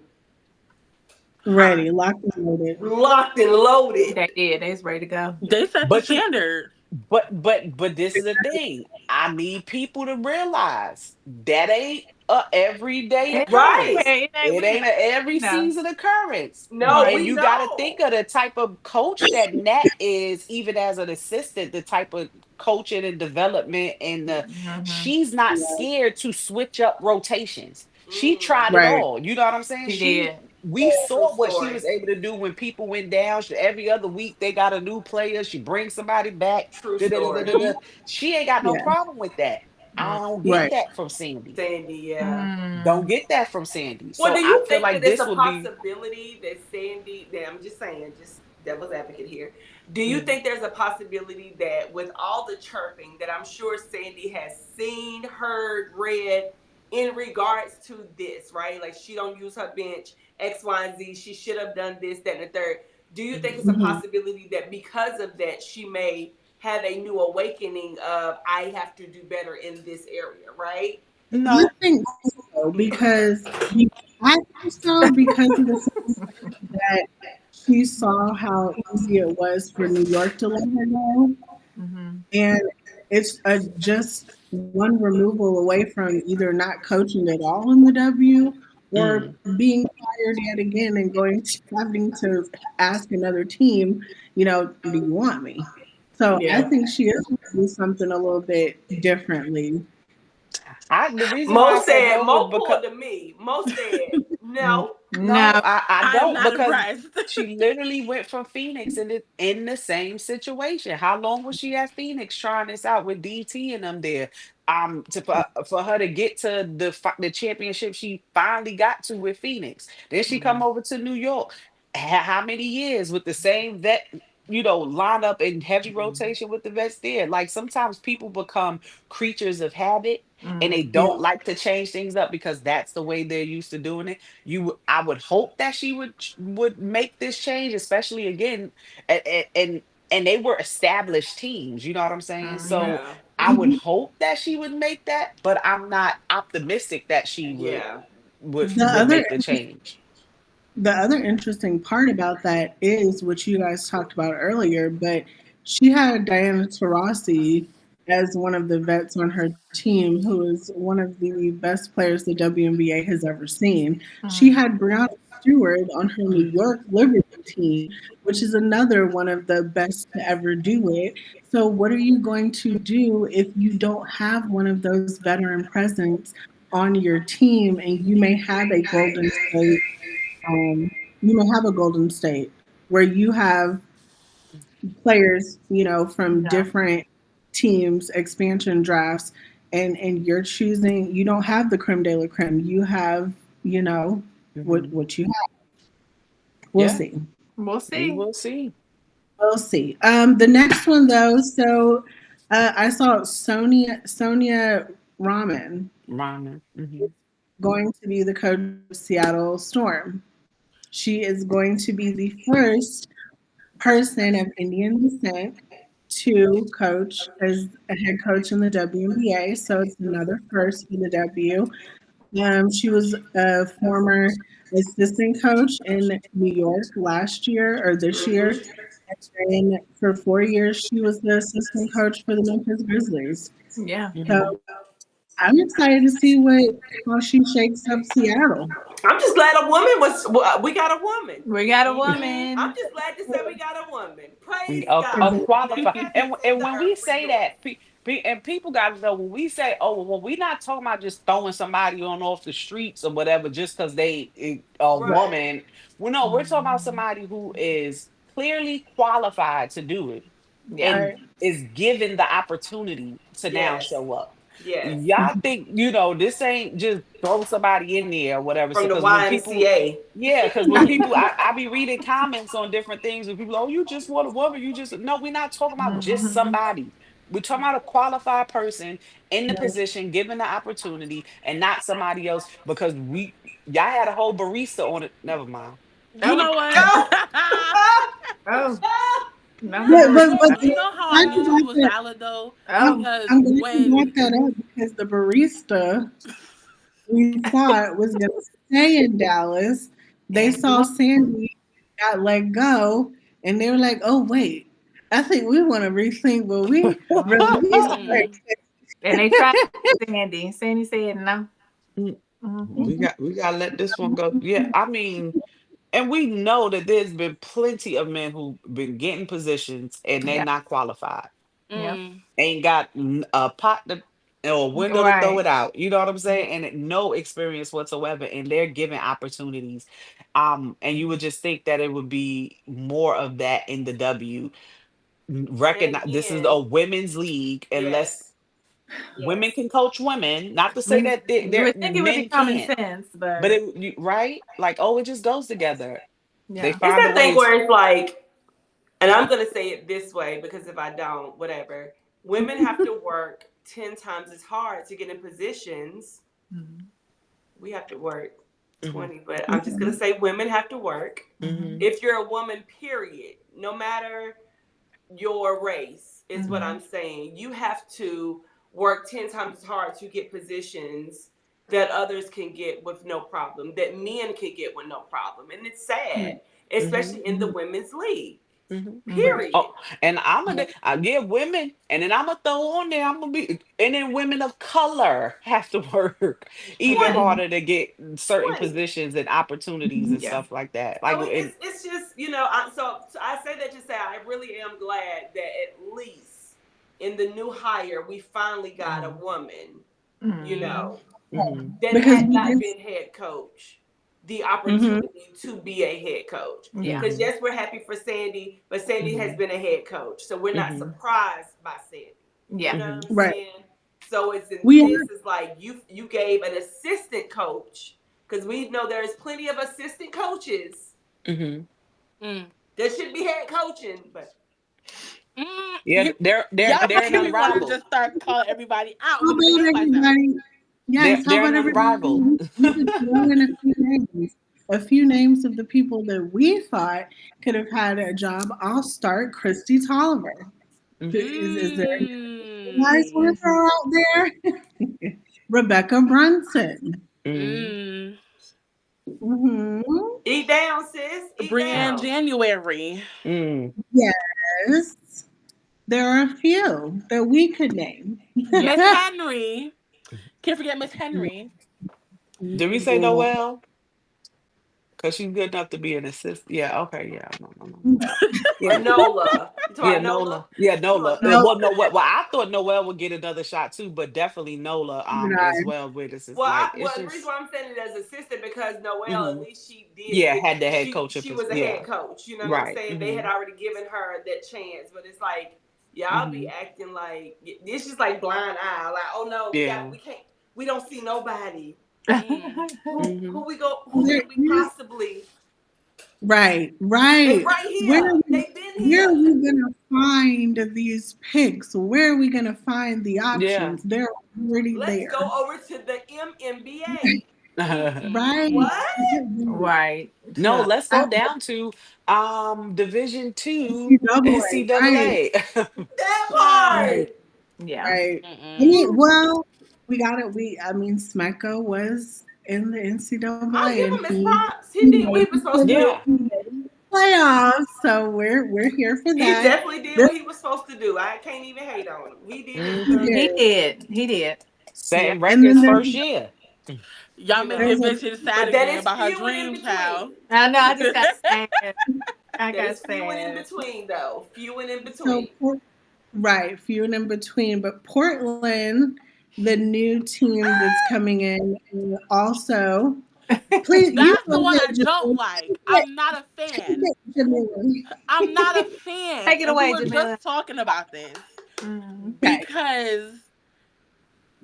hot, Ready, locked and loaded. locked and loaded. They did. They was ready to go. They set the But you standard. but this is the thing. I need people to realize that ain't a everyday It ain't everywhere. Right? occurrence. It ain't. It We ain't know. a every No. season occurrence. No, And we you got to know. think of the type of coach that Nat is, even as an assistant, the type of coaching and development, and Mm-hmm. she's not Yeah. scared to switch up rotations. She tried it Mm-hmm. Right. all. You know what I'm saying? She did. We True saw what she story. was able to do when people went down. Every other week they got a new player. She brings somebody back. True Da, da, da, da, story. da, da. Mm-hmm. She ain't got no Yeah. problem with that. I don't get Right. that from Sandy. Sandy, yeah. Don't Mm. get that from Sandy. Well, So do I you feel think that like it's this a would be. possibility that Sandy, that I'm just saying, just devil's advocate here. Do you Mhm. think there's a possibility that with all the chirping that I'm sure Sandy has seen, heard, read in regards to this, right? Like she don't use her bench, X, Y, and Z. She should have done this, that, and the third. Do you think it's Mhm. a Mhm. possibility that because of that, she may have a new awakening of I have to do better in this area, right? I No. think so because I think so because of the fact that she saw how easy it was for New York to let her go, Mm-hmm. and it's just one removal away from either not coaching at all in the W or Mm. being fired yet again and having to ask another team, do you want me? So I Yeah. think she is going to do something a little bit differently. The reason why Mo I said said, no was Mo because pulled to me. Mo said, no. no, No. I I am don't, not because impressed. she literally went from Phoenix in the same situation. How long was she at Phoenix trying this out with DT and them there? For her to get to the championship she finally got to with Phoenix. Then she come Mm, over to New York. How many years with the same vet? Lineup in heavy mm, rotation with the vets there. Like sometimes people become creatures of habit and they Mm. Yeah. don't like to change things up because that's the way they're used to doing it. I would hope that she would make this change, especially again, and they were established teams. You know what I'm saying? Mm-hmm. So yeah. I would hope that she would make that, but I'm not optimistic that she would Yeah. would The would other make the change. the other interesting part about that is what you guys talked about earlier, but she had Diana Taurasi as one of the vets on her team, who is one of the best players the WNBA has ever seen. She Mhm. had Brianna Stewart on her New York Liberty team, which is another one of the best to ever do it. So, what are you going to do if you don't have one of those veteran presence on your team and you may have a Golden State? You may have a Golden State where you have players, from Yeah. different teams, expansion drafts, and you're choosing. You don't have the creme de la creme. You have, what Hmm. what you have. We'll Yeah, see. We'll we see. will see. We'll see. The next one though. So, I saw Sonia Raman Rhyming. Hmm. going to be the coach of Seattle Storm. She is going to be the first person of Indian descent to coach as a head coach in the WNBA. So it's another first for the W. She was a former assistant coach in New York last year or this year. And for 4 years, she was the assistant coach for the Memphis Grizzlies. Yeah. So Hmm. I'm excited to see how she shakes up Seattle. I'm just glad a woman was. We got a woman. We got a I'm woman. just glad to say we got a woman. Praise A God that qualify, He had to and send the when we earth say that, resource. and people got to know when we say, oh, well, we're not talking about just throwing somebody on off the streets or whatever just because a Right. woman. Well, no, we're talking about somebody who is clearly qualified to do it Yeah. and Right. is given the opportunity to now Yes. show up. Yes. Y'all think, this ain't just throw somebody in there or whatever. So, From the because when people, YMCA. yeah, because when people, I be reading comments on different things, and people, oh, you just want a woman. You just, no, we're not talking about just Mhm. somebody. We're talking about a qualified person in the position, given the opportunity, and not somebody else because y'all had a whole barista on it. Never mind. You Oh, know what? No. oh, no, no, But no. but but You the know how I fact knew she about was that, valid though? Oh, Because I'm glad you when brought that up because the barista we thought was going to stay in Dallas. They and saw Sandy got let go, and they were like, "Oh wait, I think we want to rethink what we released." Her." mm, and they tried Sandy. Sandy said no. Mm, Hmm. we gotta let this one go. Yeah, I mean, and we know that there's been plenty of men who've been getting positions and they're Yeah. not qualified. Yep. mm, Ain't got a pot to or a window to throw Right. it out. You know what I'm saying? And no experience whatsoever. And they're given opportunities. And you would just think that it would be more of that in the W. And Recognize this is again, a women's league, unless yes. women Yes. can coach women. Not to say You that would think it would be men common can't, sense, but but right? Like, oh, it just goes together. They yeah. It's find a that thing way. where it's like, and I'm going to say it this way because if I don't, whatever. Women have to work 10 times as hard to get in positions. Mhm. We have to work Hmm. 20, but I'm just going to say women have to work. Mhm. If you're a woman, period, no matter your race, is what I'm Mhm. saying. You have to work 10 times as hard to get positions that others can get with no problem, that men can get with no problem. And it's sad, Hmm. especially in the women's league. Hmm. Mhm. Period. Oh, and I give women, and then I'm gonna throw on there. I'm gonna be, and then women of color have to work even 20. Mhm. harder to get certain 20. positions and opportunities and Yeah. stuff like that. So Like, and it's just so I say that to say I really am glad that at least in the new hire we finally got a mhm, woman, you Mhm. know, mhm, that Because had we not did. been head coach the Mhm. opportunity to be a head coach. Yeah. Because mhm, yes, we're happy for Sandy, but Sandy has mhm, been a head coach, so we're not mhm, surprised by Sandy. You Yeah. know mhm, what I'm Right. saying? So it's in We this is like you gave an assistant coach because we know there's plenty of assistant coaches mhm. mm, that should be head coaching, but mm. Yeah, Y'all they're an making me want to unrivaled. just start calling everybody out How when they about name myself. everybody? They're Yes, how they're about an everybody? unrivaled. We could throw in a few names. A few names of the people that we thought could have had a job. I'll start Christy Tolliver. Mhm, Is there any guys Mm, want to throw out there? Rebecca Brunson. mhm, mm. Hmm. eat down, sis, eat Brianne down. January. mm, Yes. There are a few that we could name. Miss Yes. Henry. Can't forget Miss Henry. Did we say Noel? Because she's good enough to be an assist. Yeah, okay, yeah. No, no, no. Or Yeah. Nola. You talking Yeah, about Nola? Nola. Yeah, You talking Nola. about Nola? Well, no, well, I thought Noel would get another shot too, but definitely Nola as well with us. It's like it's Well, the reason just why I'm saying it as assistant because Noelle, at hmm least she did yeah, get had the head coach she was a head yeah. coach. You know what I'm Right. saying? They had already given her that chance, but it's like y'all be Hmm. acting like it's just like blind eye. Like, oh no, Yeah. we can't, we don't see nobody. Mm. Hmm. Who could we possibly? Right, They right. right Where here. They been where here. are we gonna find these picks? Where are we gonna find the Yeah. options? They're already Let's there. go over to the MNBA. Right. What? Right. No, Huh. let's I, go down to Division Two NCAA, right, NCAA. That Child. right, part. Yeah. right. I Mm-mm. mean, well, we got it. I mean, Smecco was in the I'll NCAA, give and him his props. He did what he was supposed to Yeah. do. he made the playoffs. So we're here for He that. definitely did This what he was supposed to do. I can't even hate on him. He did his Hmm. thing. He year, did. He did. Yeah. Setting and records then first year. Y'all You making know. there's a bitches sad But that again is about her few and in dream child. between. I know. I just got sad. I That got is few and in sad. between though. Few and in so between. right, few and in between. But Portland, the new team that's coming in, and also, please, you That's go the one I ahead, don't Jamila. like. Take I'm not a fan. it, Jamila. I'm not a fan. Take it And we away, were Jamila. just talking about this Okay. because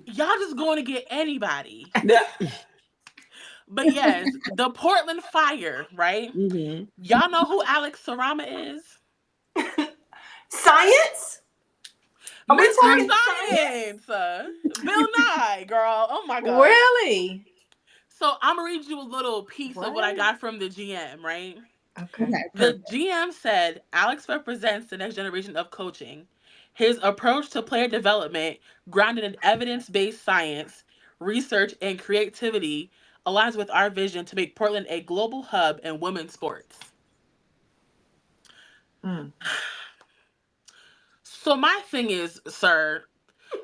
y'all just going to get anybody. Yeah. But yes, the Portland Fire, right? Hmm. Y'all know who Alex Sarama is? Science? Are we Mr. talking science? Science! Bill Nye, girl. Oh my God. Really? So I'm going to read you a little piece of what I What? got from the GM, right? Okay. Okay, The perfect. GM said Alex represents the next generation of coaching. His approach to player development, grounded in evidence based science, research, and creativity, aligns with our vision to make Portland a global hub in women's sports. Mm. So, my thing is, sir,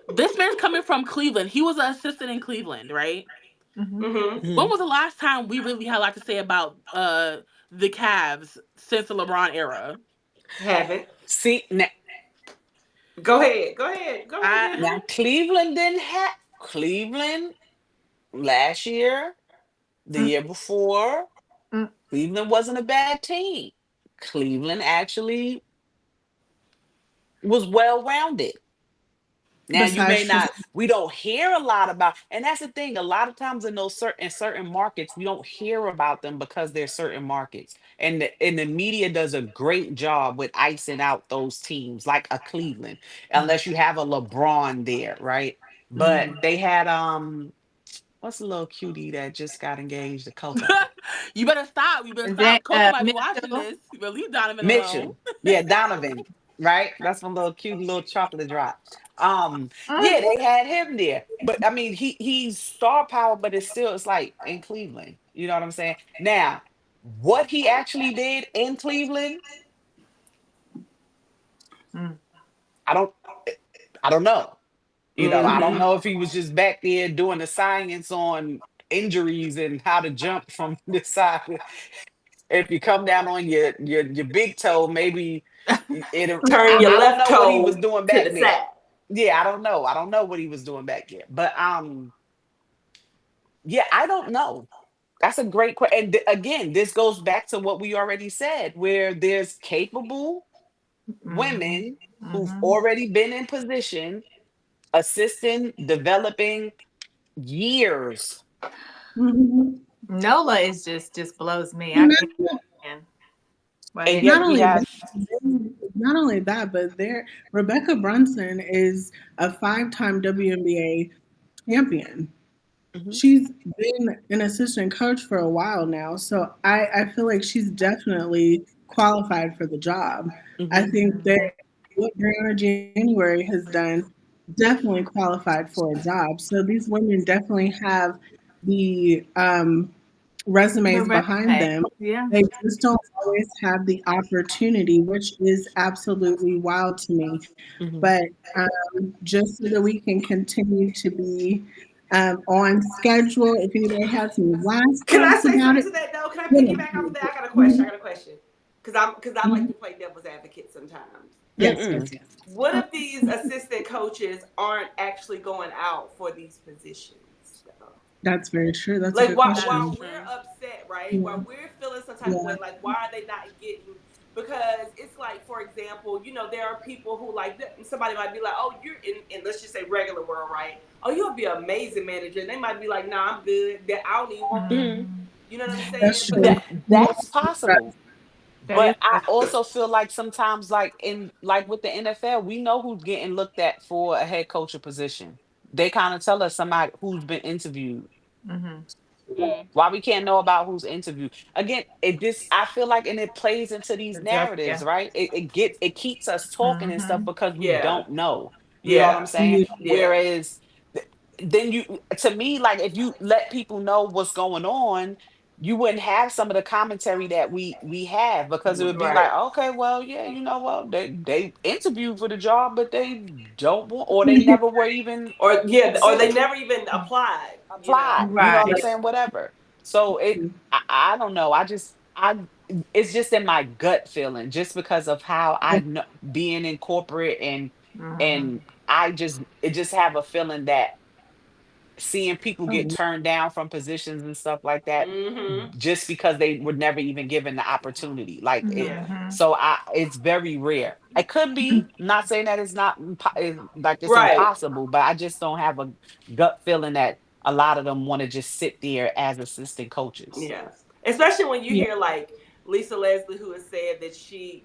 this man's coming from Cleveland. He was an assistant in Cleveland, right? Mm-hmm. Mm-hmm. When was the last time we really had a lot to say about the Cavs since the LeBron era? Haven't. See now, Go ahead. Go ahead. Go ahead, I now Jamie. Cleveland didn't have Cleveland last year, the Mm, year before. mm. Cleveland wasn't a bad team. Cleveland actually was well rounded. Now you may Besides just not, we don't hear a lot about, and that's the thing. A lot of times in those certain markets, we don't hear about them because they're certain markets, and the media does a great job with icing out those teams, like a Cleveland, Mm. unless you have a LeBron there, right? But Mm. they had what's the little cutie that just got engaged to Coco? you better stop. You better Is stop. that Coco might be watching Mitchell? this. You better leave Donovan alone. Mitchell. Yeah, Donovan. Right? That's my little cute little chocolate drop. Yeah, Mm. they had him there. But I mean, he's star power, but it's like in Cleveland. You know what I'm saying? Now, what he actually did in Cleveland, Mm. I don't I don't know. I don't Mm-hmm. know if he was just back there doing the science on injuries and how to jump from this side. If you come down on your big toe, maybe it. Turn your I don't left know what he was toe doing to back the there. side. Yeah, I don't know. I don't know what he was doing back there. But yeah, I don't know. That's a great question. And again, this goes back to what we already said, where there's capable Mm-hmm. women who've Mm-hmm. already been in position, assisting, developing years. mhm. Nola is just blows me. I And can't stand. But And it is. not yet we only have that, not only that, but there, Rebecca Brunson is a five-time WNBA champion. Mhm, She's been an assistant coach for a while now, so I feel like she's definitely qualified for the job. I mhm, think Mm. that what Brianna January has done definitely qualified for a job. So these women definitely have the The resumes behind resume. them. Yeah. They just don't always have the opportunity, which is absolutely wild to me. Mhm. But just so that we can continue to be on schedule, if anybody has any last Can I thoughts say about something it, to that though? Can I you piggyback off know, of that? I got a question. I mhm, got a question. Because I like mhm. to play devil's advocate sometimes. Yes, yes, Mm-mm. yes. What if these assistant coaches aren't actually going out for these positions though? That's very true. That's a Like good That is while question. we're true. upset, right? Yeah, While we're feeling some type of yeah. way, like why are they not getting? Because it's like, for example, there are people who like somebody might be like, oh, you're in let's just say regular world, right? Oh, you'll be an amazing manager. And they might be like, nah, I'm good. That I don't even work there. Mhm. Mhm. You know what I'm saying? That's But true. That Yeah, that's possible. That is But I possible. also feel like sometimes, like with the NFL, we know who's getting looked at for a head coaching position. They kind of tell us somebody who's been interviewed. Hmm. Mm. Why we can't know about who's interviewed? Again, I feel like, and it plays into these narratives, Yeah. right? It keeps us talking and stuff Hmm. because we yeah, don't know. You know what I'm yeah, saying? yeah, yeah. Whereas then to me, like, if you let people know what's going on, you wouldn't have some of the commentary that we have, because it would be like, Right. okay, well, yeah, you know what, they interviewed for the job, but they don't want, or they never were even Or yeah, or they considered, never even applied. applied, you know what I'm Right. saying, whatever. So I don't know, I it's just in my gut feeling, just because of how I know, being in corporate, and Hmm. I just, it just have a feeling that seeing people get oh, turned down from positions and stuff like that, Mm-hmm. just because they were never even given the opportunity, like it. Yeah. Hmm. So it's very rare. It could be, not saying that it's not like it's Right. impossible, but I just don't have a gut feeling that a lot of them want to just sit there as assistant coaches. Yeah. Especially when you yeah, hear like Lisa Leslie, who has said that she,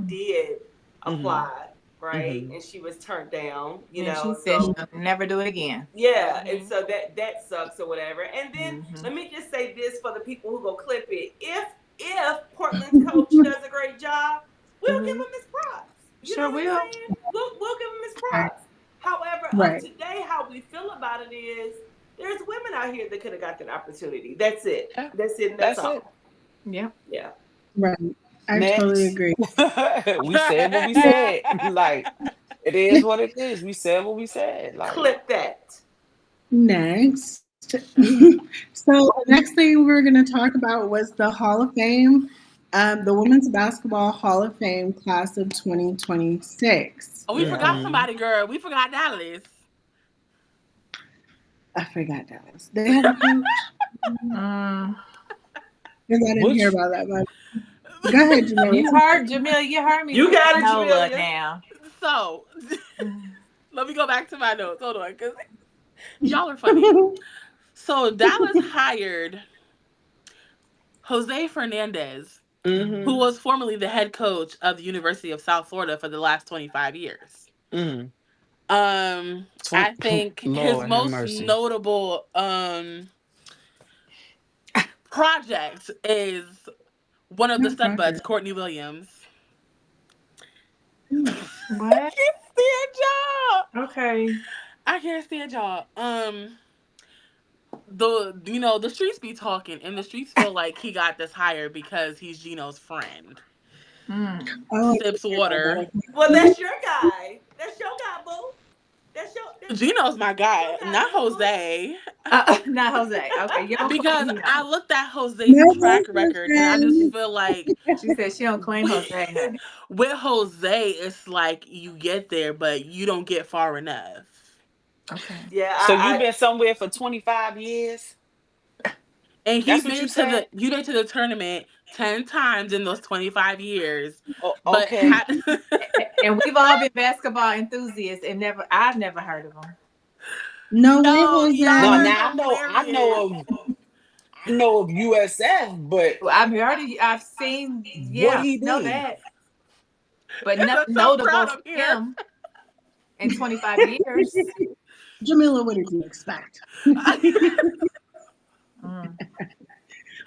did Hmm. apply, right? Hmm. And she was turned down, And she said So she'll never do it again. yeah, and Hmm. so that sucks or whatever. And then Hmm. let me just say this for the people who go clip it. If Portland's coach does a great job, we'll give Hmm. him his props. You know Sure what I'm will. saying? We'll give him his right, props. However, of right. today, how we feel about it is there's women out here that could have got that opportunity. That's it. Yeah, That's it and that's that's it. all. Yeah. Yeah. Right. I totally Next. agree. We said what we said. Like, it is what it is. We said what we said. Like, Clip that. Next. So the next thing we were going to talk about was the Hall of Fame, the Women's Basketball Hall of Fame class of 2026. Oh, we forgot mm-hmm. somebody, girl. We forgot Dallas. I forgot Dallas. They have a coach? Mm. Because I didn't hear Which, about that. But go ahead, Jamila. You heard Jamila. You heard me You say got it, Nola Jamelia. now. So, let me go back to my notes. Hold on, because y'all are funny. So, Dallas hired Jose Fernandez, who mm-hmm, was formerly the head coach of the University of South Florida for the last 25 years. mm-hmm. I think his Lord have most mercy. notable project is one of the What Sunbuds, project? Courtney Williams. I What? can't stand y'all. Okay. I can't stand y'all. The streets be talking, and the streets feel like he got this hire because he's Gino's friend. Mm. Oh, I Sips didn't hear about water. Well, that. that's your guy. That's your guy, boo. Gino's my That's your guy, guy, not boo boo. Jose. Not Jose. Okay, you don't claim Because I him. looked at Jose's No track record, and I just boyfriend. feel like She said she don't claim Jose, honey. with Jose, it's like you get there, but you don't get far enough. Okay. Yeah, So you've been somewhere for 25 years? And That's what you said? he made to the tournament 10 times in those 25 years, Oh, but okay. And we've all been basketball enthusiasts and I've never heard of them. No way, yo, y'all No, Jose. are now hilarious. I know of USF, but Well, I've heard of, I've seen, what yeah, he know do? that, but I'm nothing so notable proud from of here. him in 25 years. Jamila, what did you expect? Mm.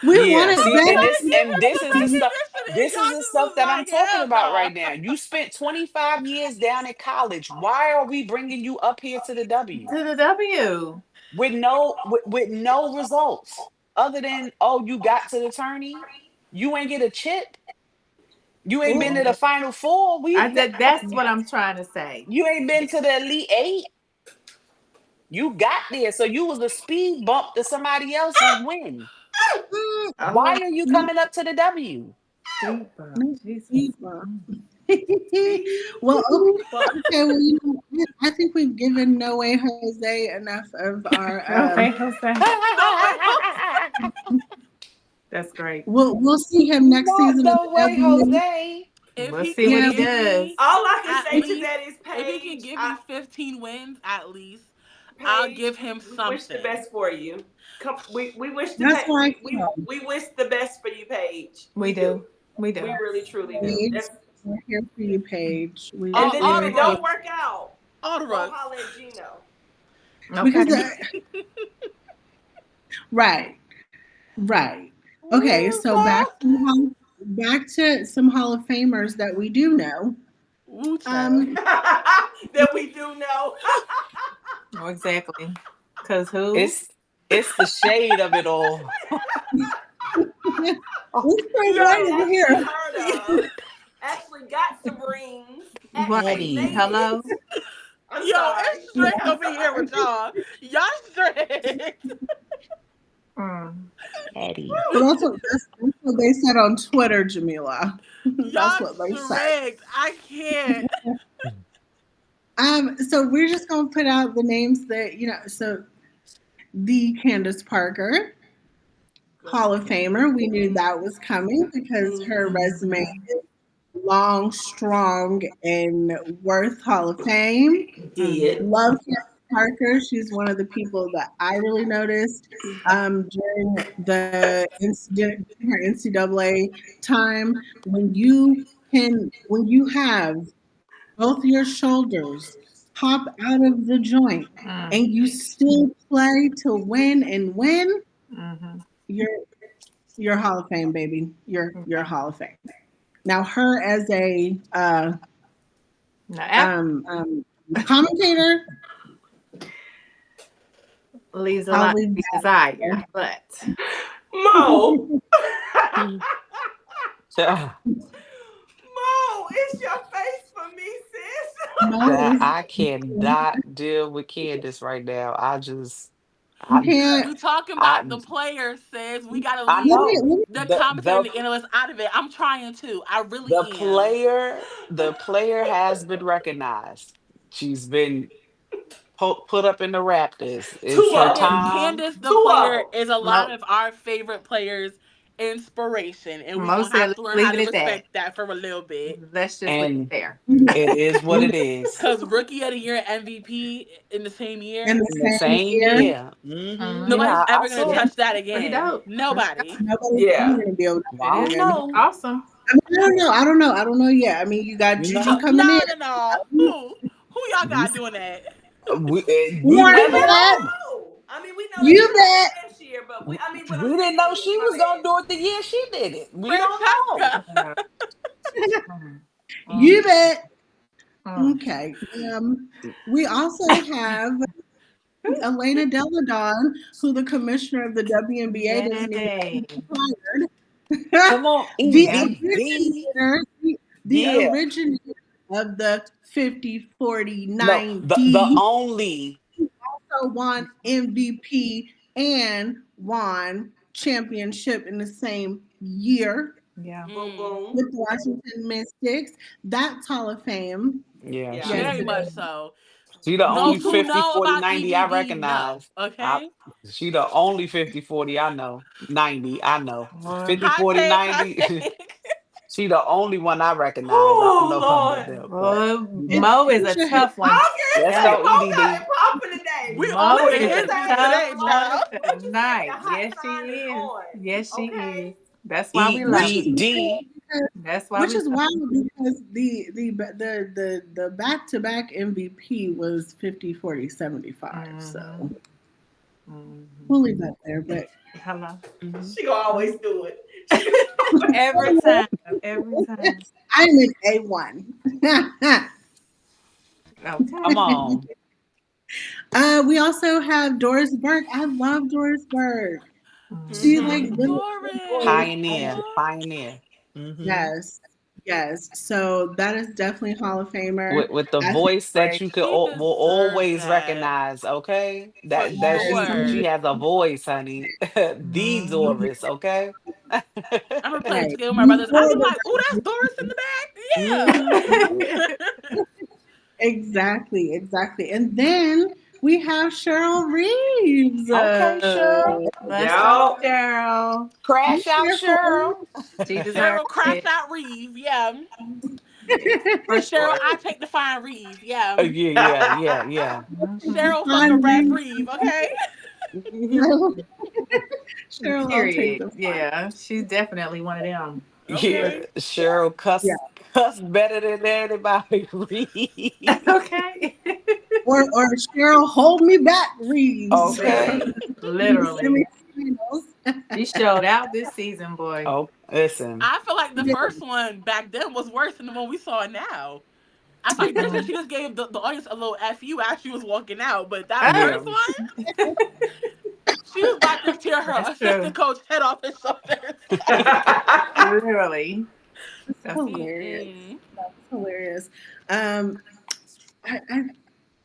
We Yeah, wanted see, and better. Yes, this is the stuff. recognition, and This y'all is the just stuff was that I'm like, talking hell about no. right now. You spent 25 years down in college. Why are we bringing you up here to the W To the W. with no results? other than, oh, you got to the tourney, you ain't get a chip, you ain't been Oh, to the final four. That's what I'm trying to say. You ain't been to the elite eight. You got there, so you was a speed bump to somebody else's win. Why Oh, are you coming up to the W? speed bump. no, Jesus. Eva. Mm. Well, okay. Well, I think we've given No Way Jose enough of our. Okay, Jose. No way. That's great. We'll see him next Not season at no the way, W. Jose. If We'll he see can what Yeah, he give does. me All I can at say to least, that is, if he can Paige, give me 15 wins at least, I'll Paige, give him we wish the something. best for you. Come, we wish the that's pay, how I feel. we wish the best for you, Paige. We We do. do. We do. We really truly do. Paige, That's, we're here for you, Paige. We and All, then all if the it very don't rugs. work out, All the go rugs. holler at Gino. because Okay. right, right. Okay, so back to some Hall of Famers that we do know. Woo child. Um, That we do know. Oh, exactly. Cause who? It's it's the shade of it all. let's play You right ain't over actually here. heard of. Actually got some rings. Actually Right. Eddie. made it. Hello. I'm Yo, sorry. it's Yeah. strict I'm over here sorry. with y'all. Y'all strict. Mm. Eddie. So that's what they said on Twitter, Jamila. That's Y'all what they said. strict. I can't. So we're just gonna put out the names that So the Candace Parker Hall of Famer. We knew that was coming because her resume Mhm. is long, strong, and worth Hall of Fame. Did. Love Candace Parker. She's one of the people that I really noticed during the incident, her NCAA time. When you have both your shoulders pop out of the joint Mm. and you still play to win and win, Mhm. you're you're Hall of Fame, baby. You're Yeah. Hall of Fame. Now, her as a Now, um, um, commentator, leaves a I'll lot to leave be desired, but Mo. that. Child, Mo, it's your face for me, sis. Mo that is I cannot deal with Candace right now. you I, can't. We talking I, about the player says we gotta I Let leave me, know let me the commentator and the the analyst out of it. I'm trying to. I the really am. player the player has been recognized. She's been put up in the Raptors. It's Two her of them. time. Candace the Two of player them. is a lot Mo, of our favorite players' inspiration, and we're Mo gonna said, have to let's learn how leave to it at that. respect that for a little bit. Let's just leave it And there. it is what it is. Cause rookie of the year MVP in the same in year, the In the same same year. year. Hmm. Yeah, nobody's I ever gonna saw Yeah, it. touch that pretty again. dope. Pretty Nobody. Nobody's ever Yeah. going to be able to I It do is it don't again. know. awesome. I mean, I don't know yet. I mean, you got You Juju know, coming in. No, no, no. Who y'all we got doing that? we Warren We never never bet. know. know. I mean, we know they You coming bet. last year, but We I mean, what I'm didn't know saying is, she my was gonna bad. do it the year she did it. We don't know. Francesca. Yeah. Mm. Mm. You bet. Mm. Okay. We also have Elena Deladon, who the commissioner of the WNBA doesn't even Yay. know Come on, the Yeah. MVP. the Yeah. originator of the 50, 40, No, the 90, only. also won MVP and won championship in the same year Yeah. Boom, Mm, boom. with the Washington Mystics. That's Hall of Fame. Yeah, Yeah. she very Yes, it much is. so. she the only Those who 50 know 40 about 90 I EBV know. recognize. I Okay. she the only 50 40 I know. 90 I know. Boy, 50 Hot 40 take. Hot 90. take. She the only one I recognize. I don't Oh know about Lord. nobody else, but boy, It's Mo is a Patricia Hill. tough one. I was let's Tell gonna say go, you. Mo got EDD. it popping today. We Mo all What in you is a his say? today, tough child. one What you say? The tonight. hot Yes, she sign is is. on. Yes, she Okay. is. That's why we love Which her. is EDD. wild because That's why we love the back to back MVP was 50, 40, 75. her. So Hmm. we'll leave that there. But Hello. Mhm. She gonna always do it. Every time. Every time. I'm an A1. Okay. Come on. We also have Doris Burke. I love Doris Burke. She like Mm-hmm. literally Doris. Pioneer, Uh-huh. pioneer. Hmm. yes, yes. So that is definitely Hall of Famer. With the I think voice that Great. you She will deserves always that recognize. Okay, for that's yes, she sure. has a voice, honey. The Mhm. Doris. Okay. I remember playing right. together with my brothers. I'd Before be the like, "Oh, that's Doris in Hmm. the back." Yeah. exactly, exactly. And then we have Cheryl Reeves. Okay, Cheryl. Let's go, Yo. Cheryl. Be Crash out, careful. Cheryl. She deserves Cheryl crash it. out Reeve. Yeah. For Cheryl, sure. I take the fine Reeve. Yeah. Yeah, yeah, yeah, yeah. Mhm. Cheryl fuck a Fine red Reeves. Reeve. Okay. Cheryl, I'll take Period. the fine. Yeah, she's definitely one of them. Yeah, Okay. Cheryl Yeah. cuss better than anybody. Read. Okay. Or Cheryl, hold me back, Reeves. Okay. Right. In the Literally. semifinals. She showed out this season, boy. Oh, listen. I feel like the first one back then was worse than the one we saw now. I think this one Mhm. she just gave the audience a little fu as she was walking out, but that Ah, Yeah. first one, she was about to tear her that's assistant true. coach head off his shoulders. Literally. That's That's hilarious. Mm-mm. That's hilarious. Um,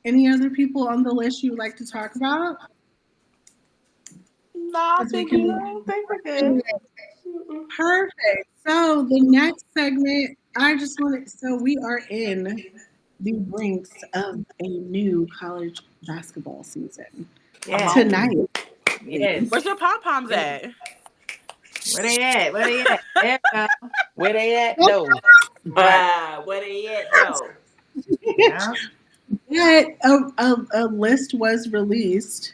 any other people on the list you would like to talk about? Nah, I Because we think we. can. I think we're good. Perfect. So the next segment, I just wanted. So we are in the brinks of a new college basketball season Come Yes. tonight. on. Yes. Where's your pom poms Yes. at? Where they at? Where they at? There we go. Where they at though? Right. Where they at though? Yeah. But a list was released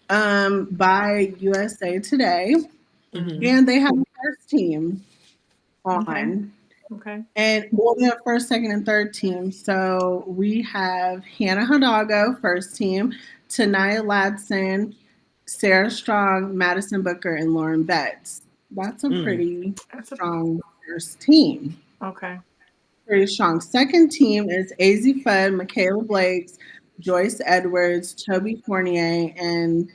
by USA Today, Hmm. Mhm. and they have a first team Okay. on. Okay. And well, we have first, second, and third team. So we have Hannah Hidalgo, first team, Tanaya Ladson, Sarah Strong, Madison Booker, and Lauren Betts. That's a Mm. pretty That's a strong first team. okay. Pretty strong. Second team is AZ Fudd, Michaela Blakes, Joyce Edwards, Toby Fournier, and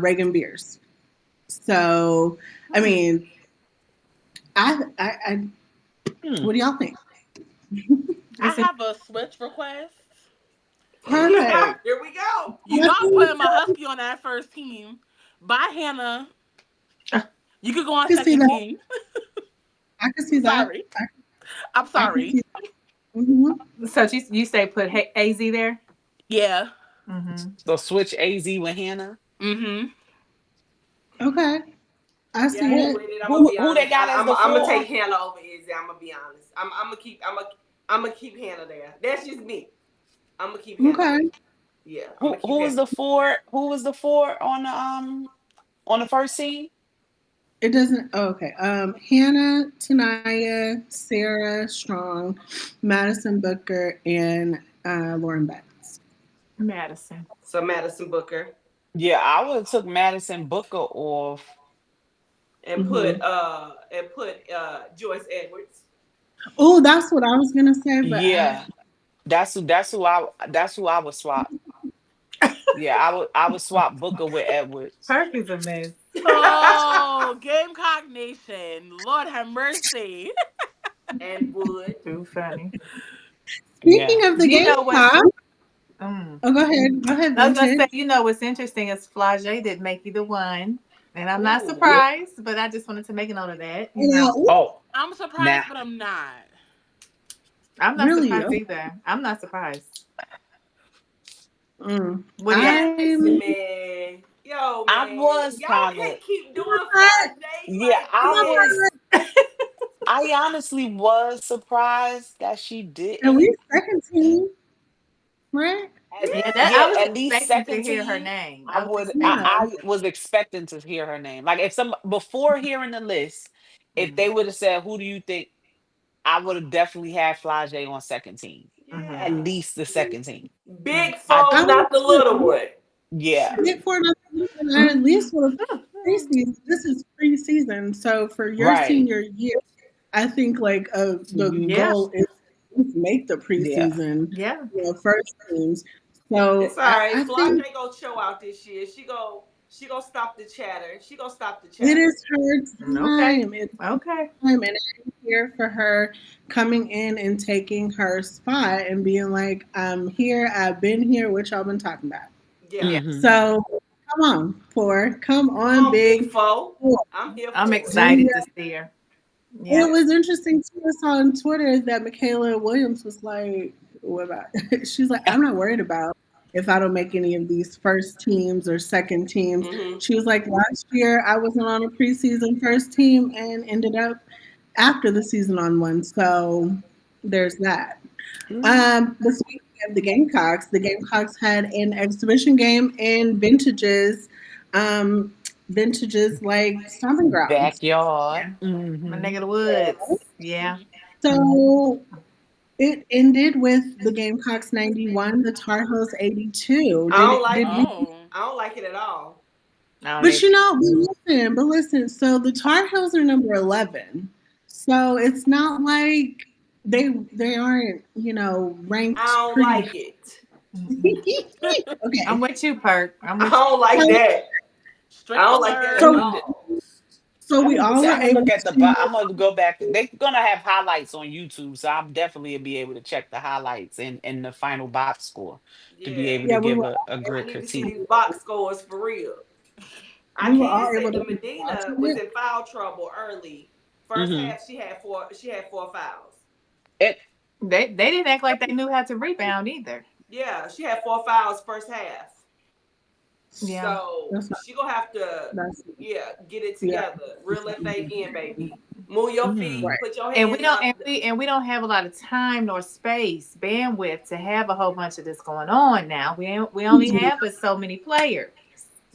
Reagan Beers. So, I Hmm. mean, I Mm. what do y'all think? I It's a have a switch request. Perfect. Here we go. You not putting my husky on that first team. Bye, Hannah. You could go I on can see second that. team. I can see that. Sorry. I'm I can sorry. see that. Hmm. so you say put AZ there? Yeah. Mm-hmm. So switch AZ with Hannah. Mm-hmm. Okay, I Yeah, see I Who ain't it. with it. I'm gonna who be who they honest. got as the I'm gonna four? take Hannah over Izzy. I'm gonna be honest. I'm gonna keep. I'm gonna keep Hannah there. That's just me. I'm gonna keep Hannah there. Okay, Yeah, I'm Who gonna keep who was Hannah. the four? Who was the four on the first team? it doesn't. Oh, okay. Hannah, Tanaya, Sarah Strong, Madison Booker, and Lauren Betts. Madison. So Madison Booker Yeah, I would have took Madison Booker off. Hmm. and put Joyce Edwards. Oh, that's what I was gonna say, but Yeah, that's who I would swap. Yeah, I would swap Booker with Edwards. Perk is a mess. Oh, Gamecock Nation. Lord have mercy. And Wood. Too funny. Yeah. speaking of the You know what's Gamecock, mm. oh, go ahead. Go ahead, I was gonna say, Vintage. you know what's interesting is Flage did make you the one. And I'm not Ooh. surprised, but I just wanted to make a note of that. You know. Ooh, Oh, I'm now surprised, but I'm not. I'm not really? surprised either. I'm not surprised. Mm. What do you Listen, I'm. man. Yo, I man. was Y'all kind of. can't keep doing Fly Day Yeah, like I this. was. I honestly was surprised that she At didn't. least second team, right? Yeah, that Yeah, I Yeah. was at least expecting second to hear her team. name. I I was would. I, expecting. Yeah. I was expecting to hear her name. Like if some before hearing the list, if Mm-hmm. they would have said, "Who do you think?" I would have definitely had Flage on second team. At Yeah. least the second team. Big I I four, would not the little one. Yeah. get Shoot. for it. I at least would have Mm-hmm. preseason. This is preseason, so for your Right. senior year, I think like the Mhm. Yeah, goal is to make the Yeah. preseason, yeah. first teams. So It's all I, right. I Flage think ain't gonna show out this year. She go. She gonna stop the chatter. She gonna stop the It chatter. is her Okay. time. It's Okay. her time, and I'm here for her coming in and taking her spot and being like, "I'm here. I've been here. What y'all been talking about?" Yeah. Yeah. Mm-hmm. So come on, four. Come Come on, on, big big foe. four. I'm here I'm for it. Bring excited to your. see her. It Yeah. was interesting too. I saw on Twitter that Michaela Williams was like, "What about?" She's like, "I'm not worried about if I don't make any of these first teams or second teams." Hmm. She was like, "Last year I wasn't on a preseason first team and ended up after the season on one." So there's that. But speaking of the Gamecocks had an exhibition game in um, vintages like stomping grounds. Backyard. Yeah. My Mm-hmm. neck of the woods. Yeah. So it ended with the Gamecocks 91, the Tar Heels 82. I don't like Did it. we? Oh. I don't like it at all. I don't But even. you know, but listen. So the Tar Heels are number 11. So it's not like they aren't I ranked don't pretty like it. high. Mm-mm. I'm Okay. with you, Perk. I'm I with you. don't like So that. I Strict don't like that alert. at so all. so I we need to all see. were I'm gonna able look at the. to. I'm gonna go back. They're gonna have highlights on YouTube, so I'm definitely be able to check the highlights and the final box score to be Yeah. able to Yeah, we give were a all I good need to see critique. these box scores for real. I we were can all say able to that watch Medina was it. in foul trouble early. First Mm-hmm. half, she had four fouls. It. They didn't act like they knew how to rebound either. Yeah, she had four fouls first half. Yeah. So That's not she gonna have to, that's yeah, get it yeah. together. Reel that thing in, baby. Move your Mm-hmm. feet. Right. Put your And we hands don't up. and we don't have a lot of time nor space, bandwidth to have a whole bunch of this going on now. We only Mhm. have but so many players.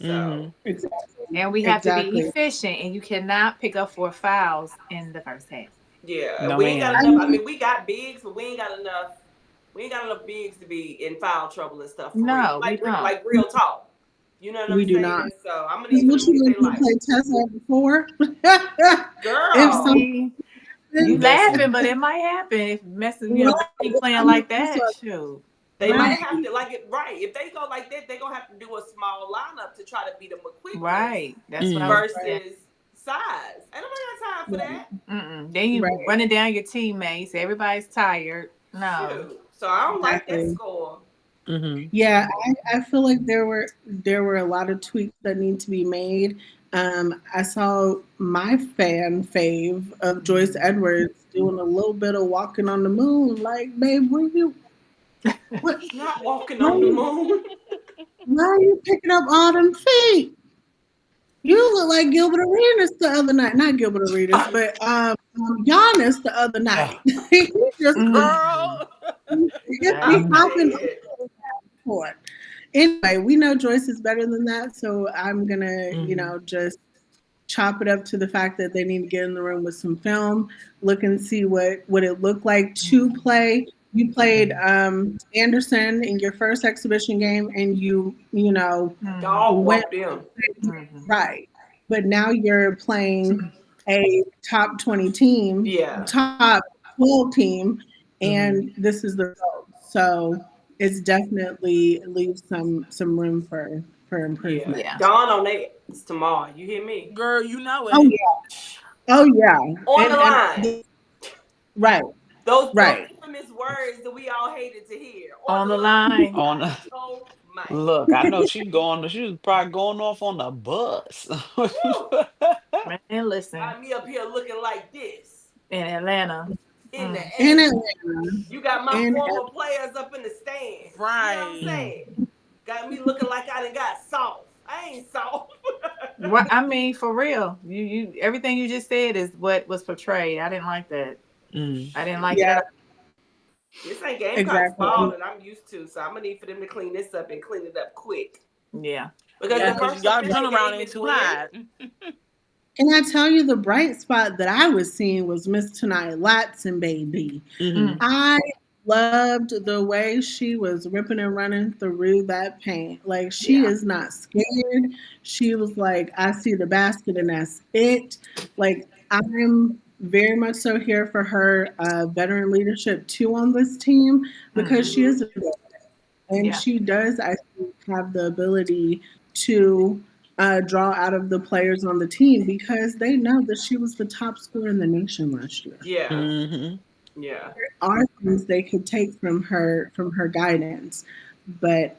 Mm-hmm. So Exactly. And we have to be Exactly. efficient and you cannot pick up 4 fouls in the first half. yeah, No, we ain't got ma'am. I enough. I mean, mean, we got bigs, but we ain't got enough. We ain't got enough bigs to be in foul trouble and stuff for real. No, we don't. Like real talk. You know what I'm we do not. saying? So I'm gonna Because need for what them to you get let their me life. play Tesla before? If Girl, something See, you Listen. laughing, but it might happen if messing, right, keep I playing mean, like that's that. Shoot. they Mm, might right, have to like it right. If they go like that, they're gonna have to do a small lineup to try to beat them with quickness right. That's what I was Mm. right, saying. versus size. Ain't nobody got time for right, that. Mm-mm. Then you right. running down your teammates. Everybody's tired. No. Shoot. So I don't like that Exactly. score. Mm-hmm. Yeah, I feel like there were a lot of tweaks that need to be made. I saw my fan fave of Joyce Mhm. Edwards doing a little bit of walking on the moon. Like, babe, what, Not walking why on the you, moon. why are you picking up all them feet? You look like Gilbert Arenas the other night. Not Gilbert Arenas, but Giannis the other night. Oh. He just Mhm. Girl. he just I be I'm know. hopping dead. court. Anyway, we know Joyce is better than that, so I'm gonna, Mm-hmm. just chop it up to the fact that they need to get in the room with some film, look and see what it looked like to play. You played Anderson in your first exhibition game, and Mhm. Dog went walk them. Mhm. right. But now you're playing a top 20 team, Yeah. top 12 team, and Mm-hmm. this is the result. So it's definitely leaves some room for Yeah. improvement. Yeah. Dawn on that. It's tomorrow. You hear me? Girl, you know Oh it. yeah. Oh yeah. On the And line. right, Those right. infamous words that we all hated to hear. On On the the line. line. On. I told Mike. Look, I know she going. She was probably going off on the bus. Woo! Man, listen. Got me up here looking like this In Atlanta. in the Mm. In A. Atlanta. You got my In former players up in the stands. You know what I'm Right. Mm. saying? Got me looking like I done got soft. I ain't soft. What I mean, for real. You everything you just said is what was portrayed. I didn't like that. Mm. I didn't like it yeah, at all. This ain't Gamecocks exactly. ball that I'm used to, so I'm gonna need for them to clean this up and clean it up quick. Yeah. Because Yeah, the Yeah. because first y'all official turnaround game ain't is too when? hot. Can I tell you the bright spot that I was seeing was Miss Tonight Latson, baby. Mm-hmm. Mm. I loved the way she was ripping and running through that paint. Like she Yeah. is not scared. She was like, I see the basket and that's it. Like I'm very much so here for her veteran leadership too on this team because Hmm. she is Mm-hmm. a vet and Yeah. she does, I think, have the ability to draw out of the players on the team because they know that she was the top scorer in the nation last year. Yeah. Mm-hmm. Yeah. Are things they could take from her guidance. But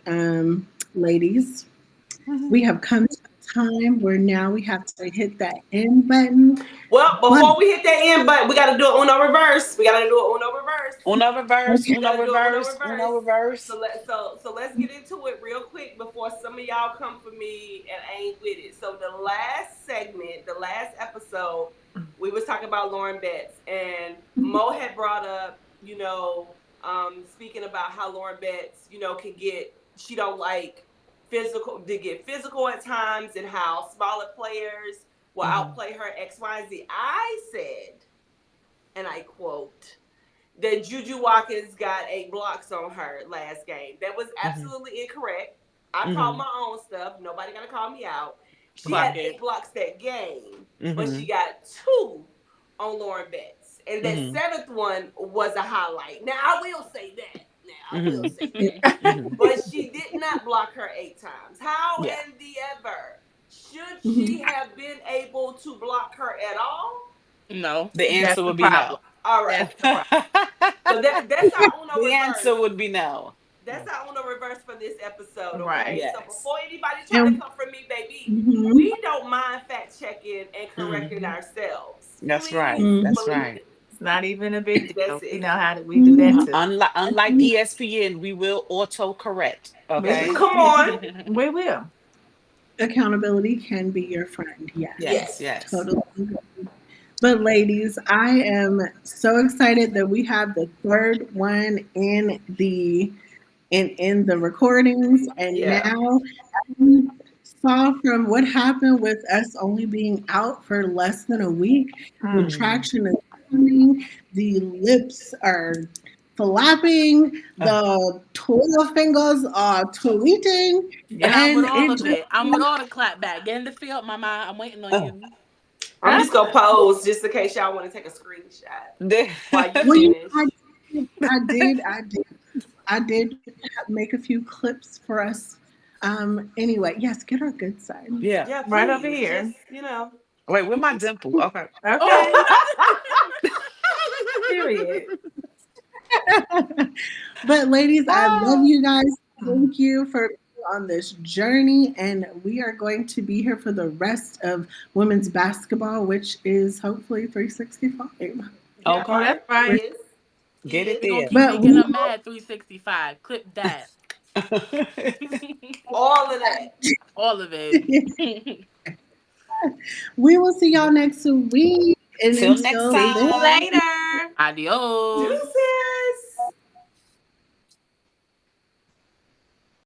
ladies, we Mhm. have come to a time where now we have to hit that end button. Well, But before we hit that end button, we got to do it Uno reverse. We got to do it Uno reverse. Uno reverse, okay, We uno got to do it Uno reverse, reverse. uno reverse. So let's get into it real quick before some of y'all come for me and ain't with it. So the last segment, the last episode, we was talking about Lauren Betts, and Mo had brought up, speaking about how Lauren Betts, can get, she don't like physical, to get physical at times, and how smaller players will Mm-hmm. outplay her X, Y, and Z. I said, and I quote, that Juju Watkins got 8 blocks on her last game. That was Mm-hmm. absolutely incorrect. I called Mm-hmm. my own stuff. Nobody gonna call me out. She Clock had Mm-hmm. 8 blocks that game, but Mm-hmm. she got 2 on Lauren Betts. And that Mm-hmm. seventh one was a highlight. Now I will say that. Now I will Mm-hmm. say that. But she did not block her 8 times. How Yeah. in the ever should mhm. she have been able to block her at all? No. The That's answer the would be no. problem. All right. That's the problem. So that's our Uno The reverse. answer would be no. That's our Uno reverse for this episode, Right. okay? So Yes. before anybody try to And come for me, baby, mhm, we don't mind fact checking and correcting Mm-hmm. ourselves. That's right. Please mhm, That's believe right. it. It's not even a big That's deal. We know it. how to we do that mhm. too. Unlike ESPN, we will auto correct. We Okay. will. Come on. We will. Accountability can be your friend. Yes, Yes. Yes. Yes. totally. But ladies, I am so excited that we have the third one in the recordings, and Yeah. now we saw from what happened with us only being out for less than a week, the Hmm. Mm-hmm. traction is coming, the lips are flapping, Uh, the Twitter fingers are tweeting, And I'm Yep. with and all it of just it. I'm with all the clap back. Get in the field, mama. I'm waiting on uh. you. I'm just gonna pose just in case y'all want to take a screenshot while you well, finish. I did make a few clips for us. Anyway, yes, get our good side. Yeah. Yeah, Right over please. here. Just. Wait, where my dimple? Okay. Okay. Oh. Period. But ladies, I love Ah. you guys. Mhm. Thank you for being on this journey, and we are going to be here for the rest of women's basketball, which is hopefully 365. That Oh, Okay. that's part right. is Get it We're is gonna there. keep But making we them mad 365. Clip that. all of that. All of it. we will see y'all next week, and Till next until See then. you time. later. Adios. Deuces.